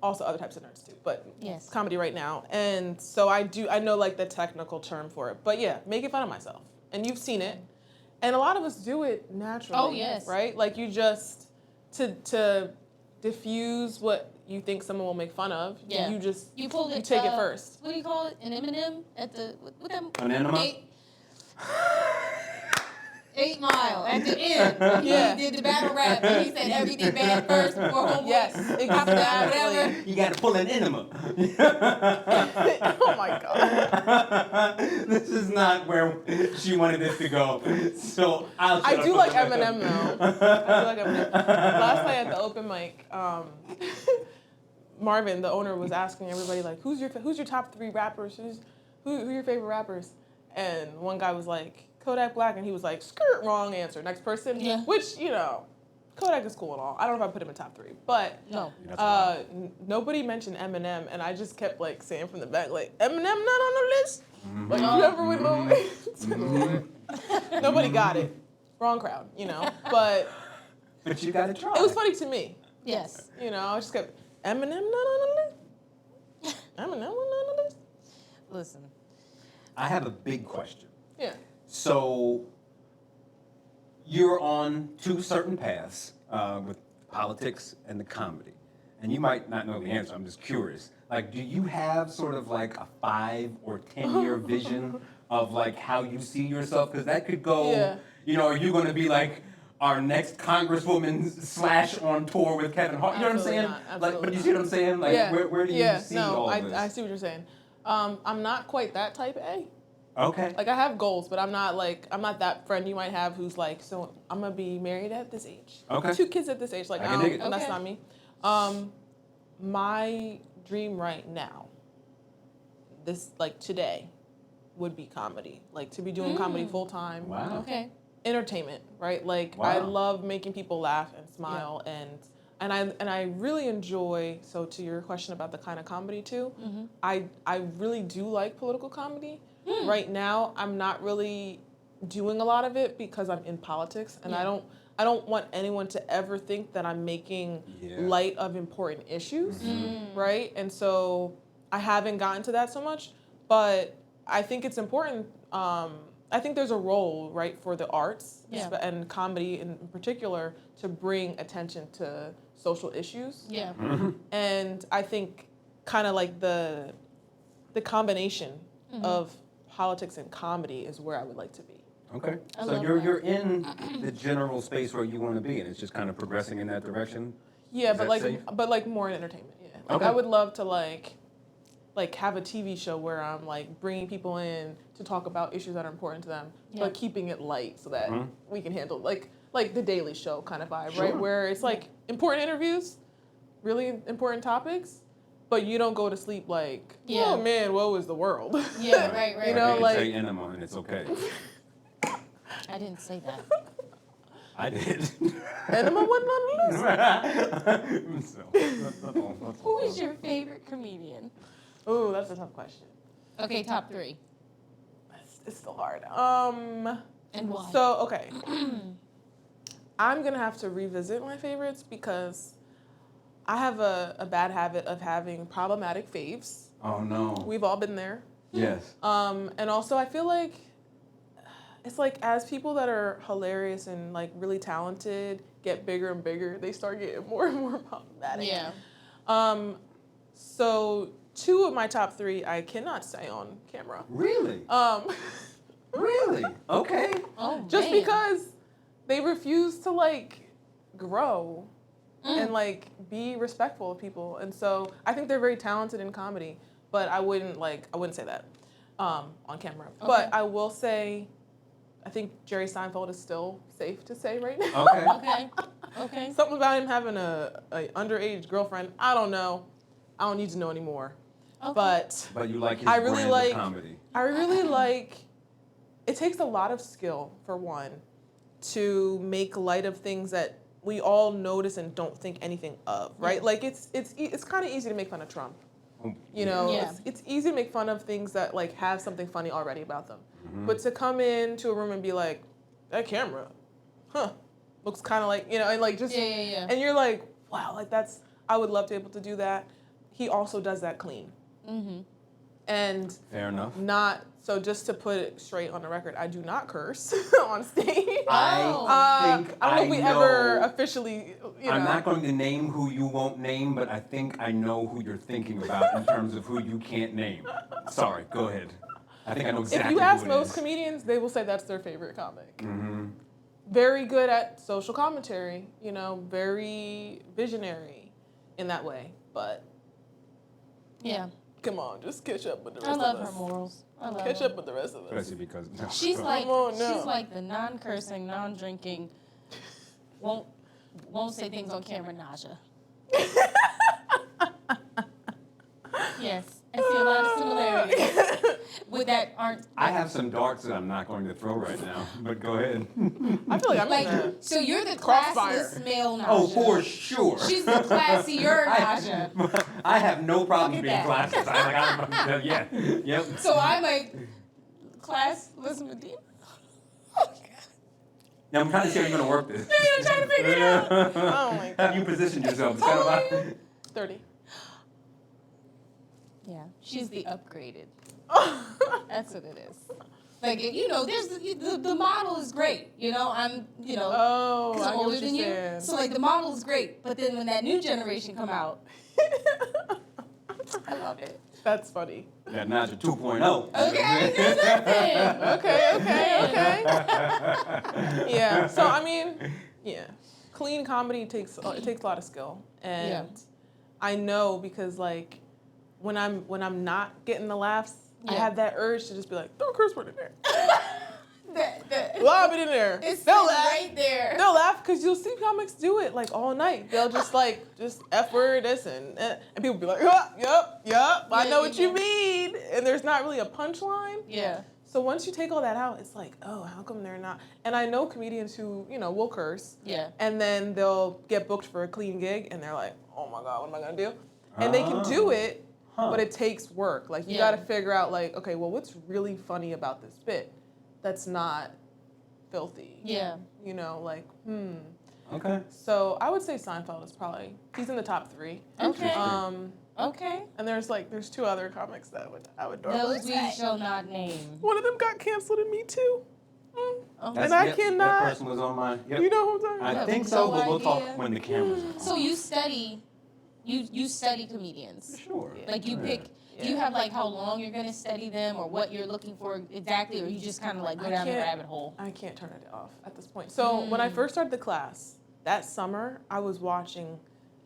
Also other types of nerds too, but yes. Comedy right now. And so I know like the technical term for it, but yeah, making fun of myself. And you've seen it. And a lot of us do it naturally. Oh, yes. Right? Like you just, to diffuse what you think someone will make fun of, you take it first. What do you call it? An M&M at the, what that? An enema? 8 Mile at the end. He did the battle rap and he said everything bad first before homeboy. Yes, exactly. You got to pull an enema. Oh my God. This is not where she wanted this to go. So I do like Eminem though. I do like Eminem. Last night at the open mic, Marvin, the owner, was asking everybody like, "Who's your top 3 rappers? Who are your favorite rappers?" And one guy was like, Kodak Black, and he was like, skirt, wrong answer. Next person, which, you know, Kodak is cool and all. I don't know if I put him in top 3, but no. Nobody mentioned Eminem, and I just kept like saying from the back, like, Eminem not on the list? Like, you ever with Lil Nobody got it. Wrong crowd, you know, but you got to try. It was funny to me. Yes. You know, I just kept, Eminem not on the list? Eminem not on the list? Listen. I have a big question. Yeah. So you're on 2 certain paths with politics and the comedy. And you might not know the answer, I'm just curious. Like, do you have sort of like a 5 or 10-year vision of like how you see yourself? Because that could go, you know, are you going to be like our next congresswoman / on tour with Kevin Hart? You know what I'm saying? Like, but you see what I'm saying? Like, where do you see all this? I see what you're saying. I'm not quite that type A. Okay. Like I have goals, but I'm not that friend you might have who's like, so I'm gonna be married at this age. Okay. 2 kids at this age. Like I can dig it. That's not me. My dream right now, this like today, would be comedy. Like to be doing comedy full time. Wow. Okay. Entertainment, right? Like I love making people laugh and smile and I really enjoy, so to your question about the kind of comedy too, I really do like political comedy. Right now, I'm not really doing a lot of it because I'm in politics, and I don't want anyone to ever think that I'm making light of important issues, right? And so I haven't gotten to that so much, but I think it's important. I think there's a role, right, for the arts and comedy in particular to bring attention to social issues. Yeah. And I think kind of like the combination of politics and comedy is where I would like to be. Okay. So you're in the general space where you want to be, and it's just kind of progressing in that direction. Yeah, but like more in entertainment. Yeah. Like I would love to like have a TV show where I'm like bringing people in to talk about issues that are important to them, but keeping it light so that we can handle like the Daily Show kind of vibe, right? Where it's like important interviews, really important topics. But you don't go to sleep like, oh man, woe is the world. Yeah, right. You know, like say enema and it's okay. I didn't say that. I did. Enema wasn't on the list. Who is your favorite comedian? Ooh, that's a tough question. Okay, top 3. It's still hard. And why? So okay, I'm gonna have to revisit my favorites because I have a bad habit of having problematic faves. Oh no. We've all been there. Yes. And also I feel like it's like as people that are hilarious and like really talented get bigger and bigger, they start getting more and more problematic. Yeah. So 2 of my top 3 I cannot say on camera. Really? Really? Okay. Oh, Just man. because they refuse to like grow and like be respectful of people. And so I think they're very talented in comedy, but I wouldn't say that on camera. Okay. But I will say I think Jerry Seinfeld is still safe to say right now. Okay. Okay. Okay. Something about him having a underage girlfriend, I don't know. I don't need to know anymore. Okay. But you like his I really brand like- of comedy. I really like, it takes a lot of skill, for one, to make light of things that we all notice and don't think anything of, right? Yeah. Like it's kind of easy to make fun of Trump. You know, Yeah. it's easy to make fun of things that like have something funny already about them. Mm-hmm. But to come into a room and be like, that camera, looks kind of like, you know, and like just, Yeah. and you're like, wow, like that's, I would love to be able to do that. He also does that clean. Mm-hmm. And Fair enough. not, so just to put it straight on the record, I do not curse on stage. I think I don't know if we know. ever officially, you know. I'm not going to name who you won't name, but I think I know who you're thinking about in terms of who you can't name. Sorry, go ahead. I think I know exactly If you who ask it most is. comedians, they will say that's their favorite comic. Mm-hmm. Very good at social commentary, you know, very visionary in that way. But Yeah. come on, just catch up with the I rest love of her us. morals. I love Catch her. up with the rest of us. Especially because no. She's like on now. she's like the non-cursing, non-drinking, won't say things on camera, Naja. Yes, I see a lot of similarities with that aren't. I have some darts that I'm not going to throw right now, but go ahead. I feel like I'm in Like, that. so you're the Crossfire. classless male Naja. Oh, for sure. She's the classier Naja. I have no problems Look being at classless. Yeah. Yep. So I'm like classless Medina. Yeah, I'm trying to see how you're going to work this. I'm trying to figure it out. Oh my God. Have you positioned yourself? It's kind of like, 30. Yeah, she's the upgraded. That's what it is. Like, you know, there's the model is great. You know, I'm, you know, Oh, because I I'm get older what than you're you. saying. So like the model is great, but then when that new generation come out, I love it. That's funny. yeah, now you're 2.0. Okay, listen. Okay. Yeah. So I mean, yeah, clean comedy takes a lot of skill, and Yeah. I know because like when I'm not getting the laughs, I Yeah. have that urge to just be like, throw a curse word in there, That- lob it in there. it's They'll laugh. right there. They'll laugh because you'll see comics do it like all night. They'll just F word this and people be like, yup, I know what you mean. And there's not really a punchline. Yeah. So once you take all that out, it's like, oh, how come they're not? And I know comedians who, you know, will curse. Yeah. And then they'll get booked for a clean gig and they're like, oh my God, what am I gonna do? And they can do it, but it takes work. Like you Yeah. gotta figure out like, okay, well, what's really funny about this bit that's not filthy? Yeah. You know, like, Okay. So I would say Seinfeld is he's in the top 3. Okay. Okay. And there's 2 other comics that I would normally Those we say. shall not name. One of them got canceled in Me Too. Oh. And I That cannot. person was on my. Yep. You know who I'm talking I about? think have so, no but we'll idea. talk when the camera's on. So you study, you study comedians. Sure. Like you pick. Do you have like how long you're gonna study them, or what you're looking for exactly, or you just kind of like go down the rabbit hole? I can't turn it off at this point. So when I first started the class that summer, I was watching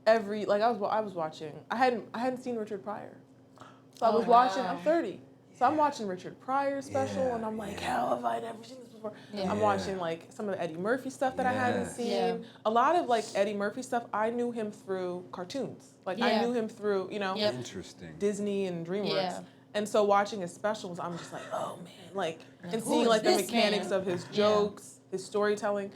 I was watching. I hadn't seen Richard Pryor, so I was watching. I'm 30, so I'm watching Richard Pryor's special, and I'm like, how have I never seen this before? Yeah. I'm watching like some of the Eddie Murphy stuff that I hadn't Yes. seen. Yeah. A lot of like Eddie Murphy stuff, I knew him through cartoons. Like I Yeah. knew him through, you know, Yep. Interesting. Disney and DreamWorks. Yeah. And so watching his specials, I'm just like, oh man, like, and Who seeing is like the this mechanics man? of his Yeah. jokes, his storytelling.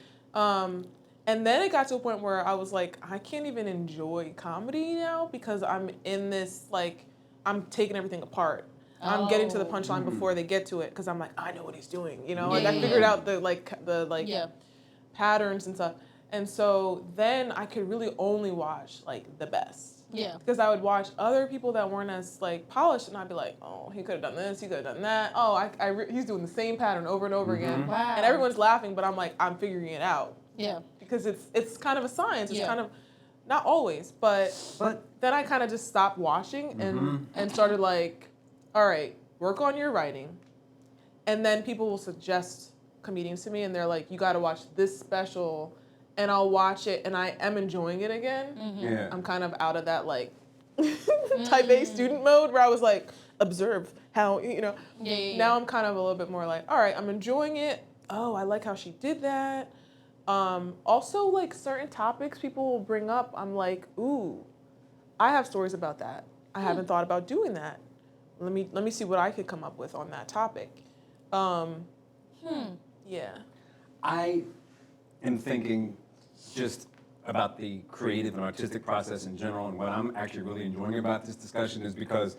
And then it got to a point where I was like, I can't even enjoy comedy now because I'm in this, like, I'm taking everything apart. I'm getting to the Oh. punchline before they get to it because I'm like, I know what he's doing, you know? Like Yeah, I yeah, figured yeah. out the Yeah. patterns and stuff. And so then I could really only watch like the best. Yeah. Because I would watch other people that weren't as like polished, and I'd be like, oh, he could have done this, he could have done that. Oh, he's doing the same pattern over and over again, Wow. and everyone's laughing, but I'm like, I'm figuring it out Yeah. because it's kind of a science. It's Yeah. kind of Not always, but then I kind of just stopped watching and started like, all right, work on your writing. And then people will suggest comedians to me, and they're like, you got to watch this special, and I'll watch it, and I am enjoying it again. Yeah. I'm kind of out of that like type A student mode where I was like, observe how, Now I'm kind of a little bit more like, all right, I'm enjoying it. Oh, I like how she did that. Also, like certain topics people will bring up, I'm like, ooh, I have stories about that. I haven't thought about doing that. Let me see what I could come up with on that topic. Yeah. I am thinking just about the creative and artistic process in general, and what I'm actually really enjoying about this discussion is because,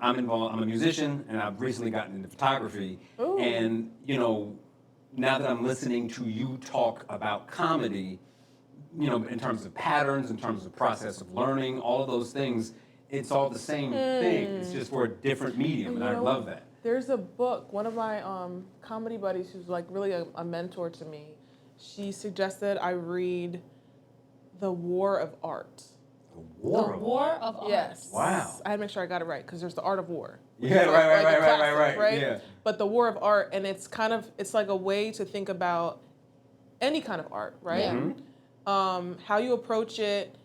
I'm involved, I'm a musician, and I've recently gotten into photography. Ooh. And, now that I'm listening to you talk about comedy, in terms of patterns, in terms of process of learning, all of those things, it's all the same thing. It's just for a different medium, and I love that. There's a book, one of my comedy buddies who's like really a mentor to me, she suggested I read The War of Art. The War of Art. Yes. Wow. I had to make sure I got it right because there's The Art of War. Yeah, right. Right? Yeah. But The War of Art, and it's like a way to think about any kind of art, right? Yeah. How you approach it,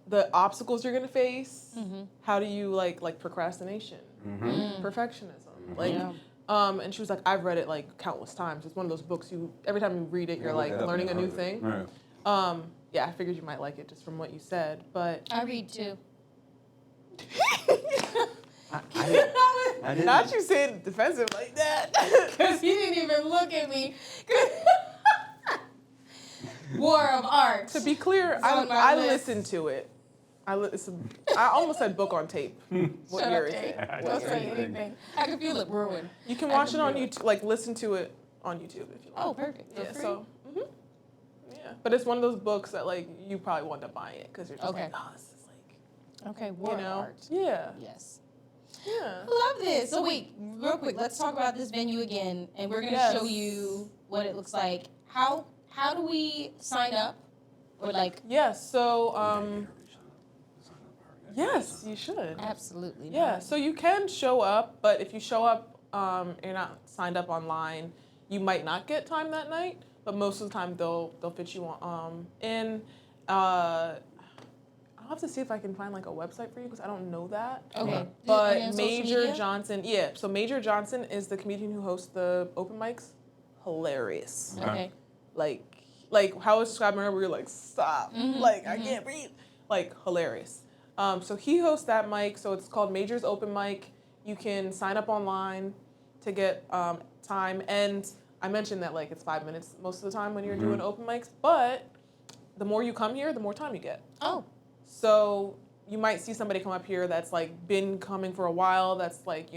the obstacles you're gonna face, how do you like procrastination, perfectionism, and she was like, I've read it like countless times. It's one of those books every time you read it, you're like learning a new thing. Right. Yeah, I figured you might like it just from what you said, but I read too. I didn't. not you saying defensive like that. Because he didn't even look at me. War of Art. To be clear, on my I list. listened to it. I almost said book on tape. What Shut year up, is Dave. it? Don't say anything. I can feel it brewing. You can watch it on YouTube, like listen to it on YouTube if you want. Oh, perfect. Yeah, For free? so, yeah. But it's one of those books that like you probably wind up buying it because you're just Okay. like, oh, this is like, Okay, War of Art. Yeah. Yes. Yeah. Love this. So wait, real quick, let's talk about this venue again, and we're gonna show you what it looks like. How do we sign up? Or like Yes, so yes, you should. absolutely Yeah, not. so you can show up, but if you show up, you're not signed up online, you might not get time that night. But most of the time, they'll fit you in. I'll have to see if I can find like a website for you because I don't know that. Okay. But And social Major media? Johnson, yeah. So Major Johnson is the comedian who hosts the open mics. Hilarious. Okay. Like how it's described, where you're like, stop, I can't breathe. Like hilarious. So he hosts that mic. So it's called Major's Open Mic. You can sign up online to get time. And I mentioned that like it's 5 minutes most of the time when you're doing open mics. But the more you come here, the more time you get. Oh. So you might see somebody come up here that's like been coming for a while. That's like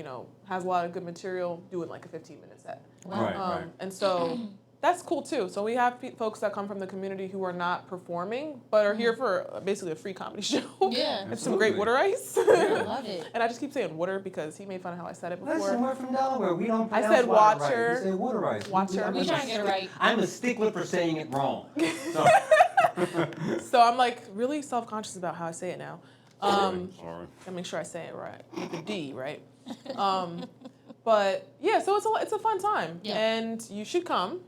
has a lot of good material, doing like a 15-minute set. Wow. Right. And so that's cool too. So we have folks that come from the community who are not performing, but are here for basically a free comedy show. Yeah. And some great water ice. I love it. And I just keep saying water because he made fun of how I said it before. Listen, we're from Delaware. We don't I pronounce said water watcher. right. We say water rice. Watcher. We trying to get it right. I'm a stickler for saying it wrong. So, So I'm like really self-conscious about how I say it now. sorry. Gotta make sure I say it right with the D, right? But yeah, so it's a fun time, Yeah. and you should come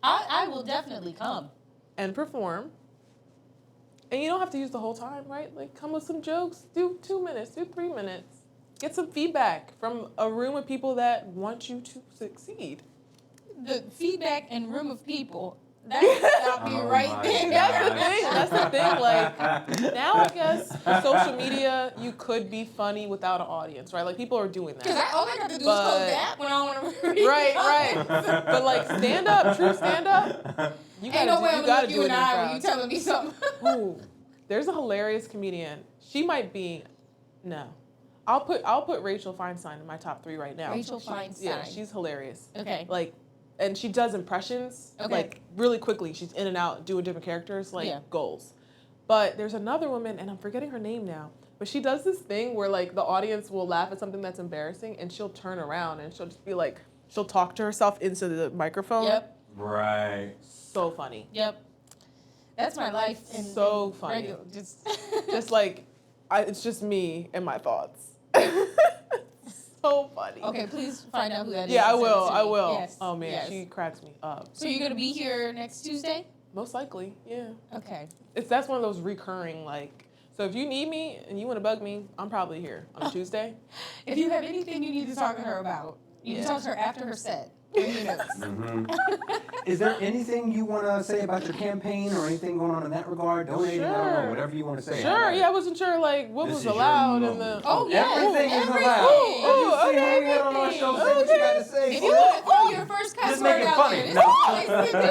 I will definitely come. and perform. And you don't have to use the whole time, right? Like come with some jokes, do 2 minutes, do 3 minutes, get some feedback from a room of people that want you to succeed. The feedback and room of people. That stopped me Oh right my there. That's the thing. Like now, I guess with social media, you could be funny without an audience, right? Like people are doing Because that. all I got to do is But- close that when I want to read. Right. But like stand up, true stand up. You Ain't no way I'm gotta gonna look do you it in in the eye when crowds. you telling me something. Ooh, there's a hilarious comedian. She might be, no. I'll put Rachel Feinstein in my top 3 right now. Rachel Feinstein. Yeah, she's hilarious. Okay. Like, and she does impressions Okay. like really quickly. She's in and out doing different characters, like Yeah. goals. But there's another woman, and I'm forgetting her name now. But she does this thing where like the audience will laugh at something that's embarrassing, and she'll turn around and she'll just be like, she'll talk to herself into the microphone. Yep. Right. So funny. Yep. That's my life. So funny. Regular, just Just like, it's just me and my thoughts. So funny. Okay, please find out who that is. Yeah, I and send it will. to I me. will. Yes. Oh man, yes. she cracks me up. So you're gonna be here next Tuesday? Most likely, yeah. Okay. That's one of those recurring like. So if you need me and you want to bug me, I'm probably here on a Tuesday. If you have anything you need to talk to her about, you can talk to her after her set. Bring your notes. Is there anything you want to say about your campaign or anything going on in that regard? Donating, I don't know, Sure. whatever you want to say. Sure. Yeah, I wasn't sure like what This was is your allowed in moment. the. Oh, yeah. Everything is Everything. allowed. Oh, You see okay. how we had on our show, say what you got to say. If you want to throw your first cuss Just make word it out funny. there, this No. is the place to do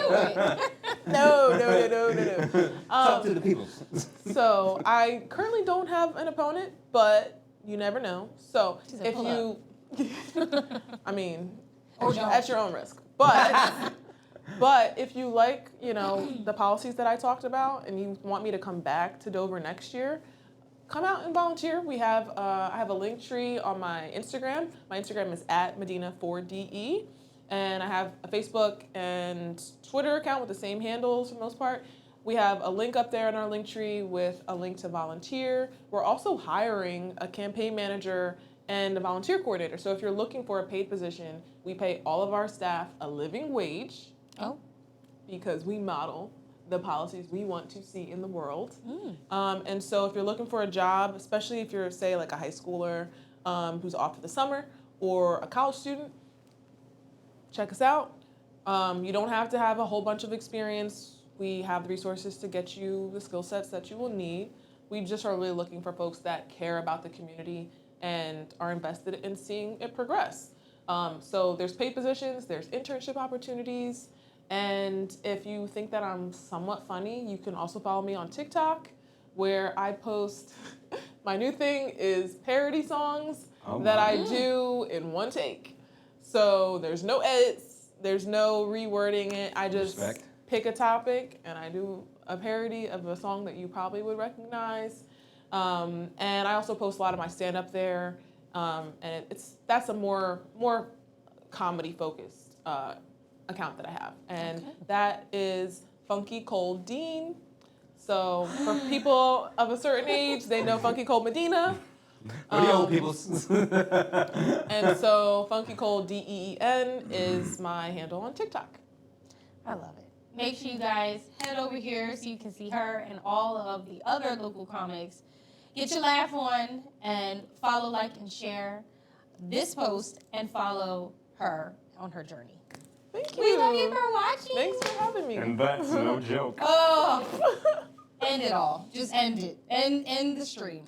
it. No. Talk to the people. So I currently don't have an opponent, but you never know. So She said, if "Pull you, I mean, Or don't. at your own risk. But if you like, the policies that I talked about, and you want me to come back to Dover next year, come out and volunteer. We have I have a link tree on my Instagram. My Instagram is @Madinah4DE. And I have a Facebook and Twitter account with the same handles for the most part. We have a link up there in our link tree with a link to volunteer. We're also hiring a campaign manager and a volunteer coordinator. So if you're looking for a paid position, we pay all of our staff a living wage. Oh. Because we model the policies we want to see in the world. And so if you're looking for a job, especially if you're, say, like a high schooler who's off for the summer or a college student, check us out. You don't have to have a whole bunch of experience. We have the resources to get you the skill sets that you will need. We just are really looking for folks that care about the community and are invested in seeing it progress. So there's paid positions, there's internship opportunities, and if you think that I'm somewhat funny, you can also follow me on TikTok, where I post, my new thing is parody songs that I do in one take. So there's no edits, there's no rewording it. I just pick a topic and I do a parody of a song that you probably would recognize. And I also post a lot of my stand-up there. And that's a more comedy focused account that I have. And that is Funky Cold Dean. So for people of a certain age, they know Funky Cold Medina. For the old people. And so Funky Cold DEEN is my handle on TikTok. I love it. Make sure you guys head over here so you can see her and all of the other local comics. Get your laugh on and follow, like, and share this post and follow her on her journey. Thank you. We love you for watching. Thanks for having me. And that's no joke. Oh, end it all. Just end it. End the stream.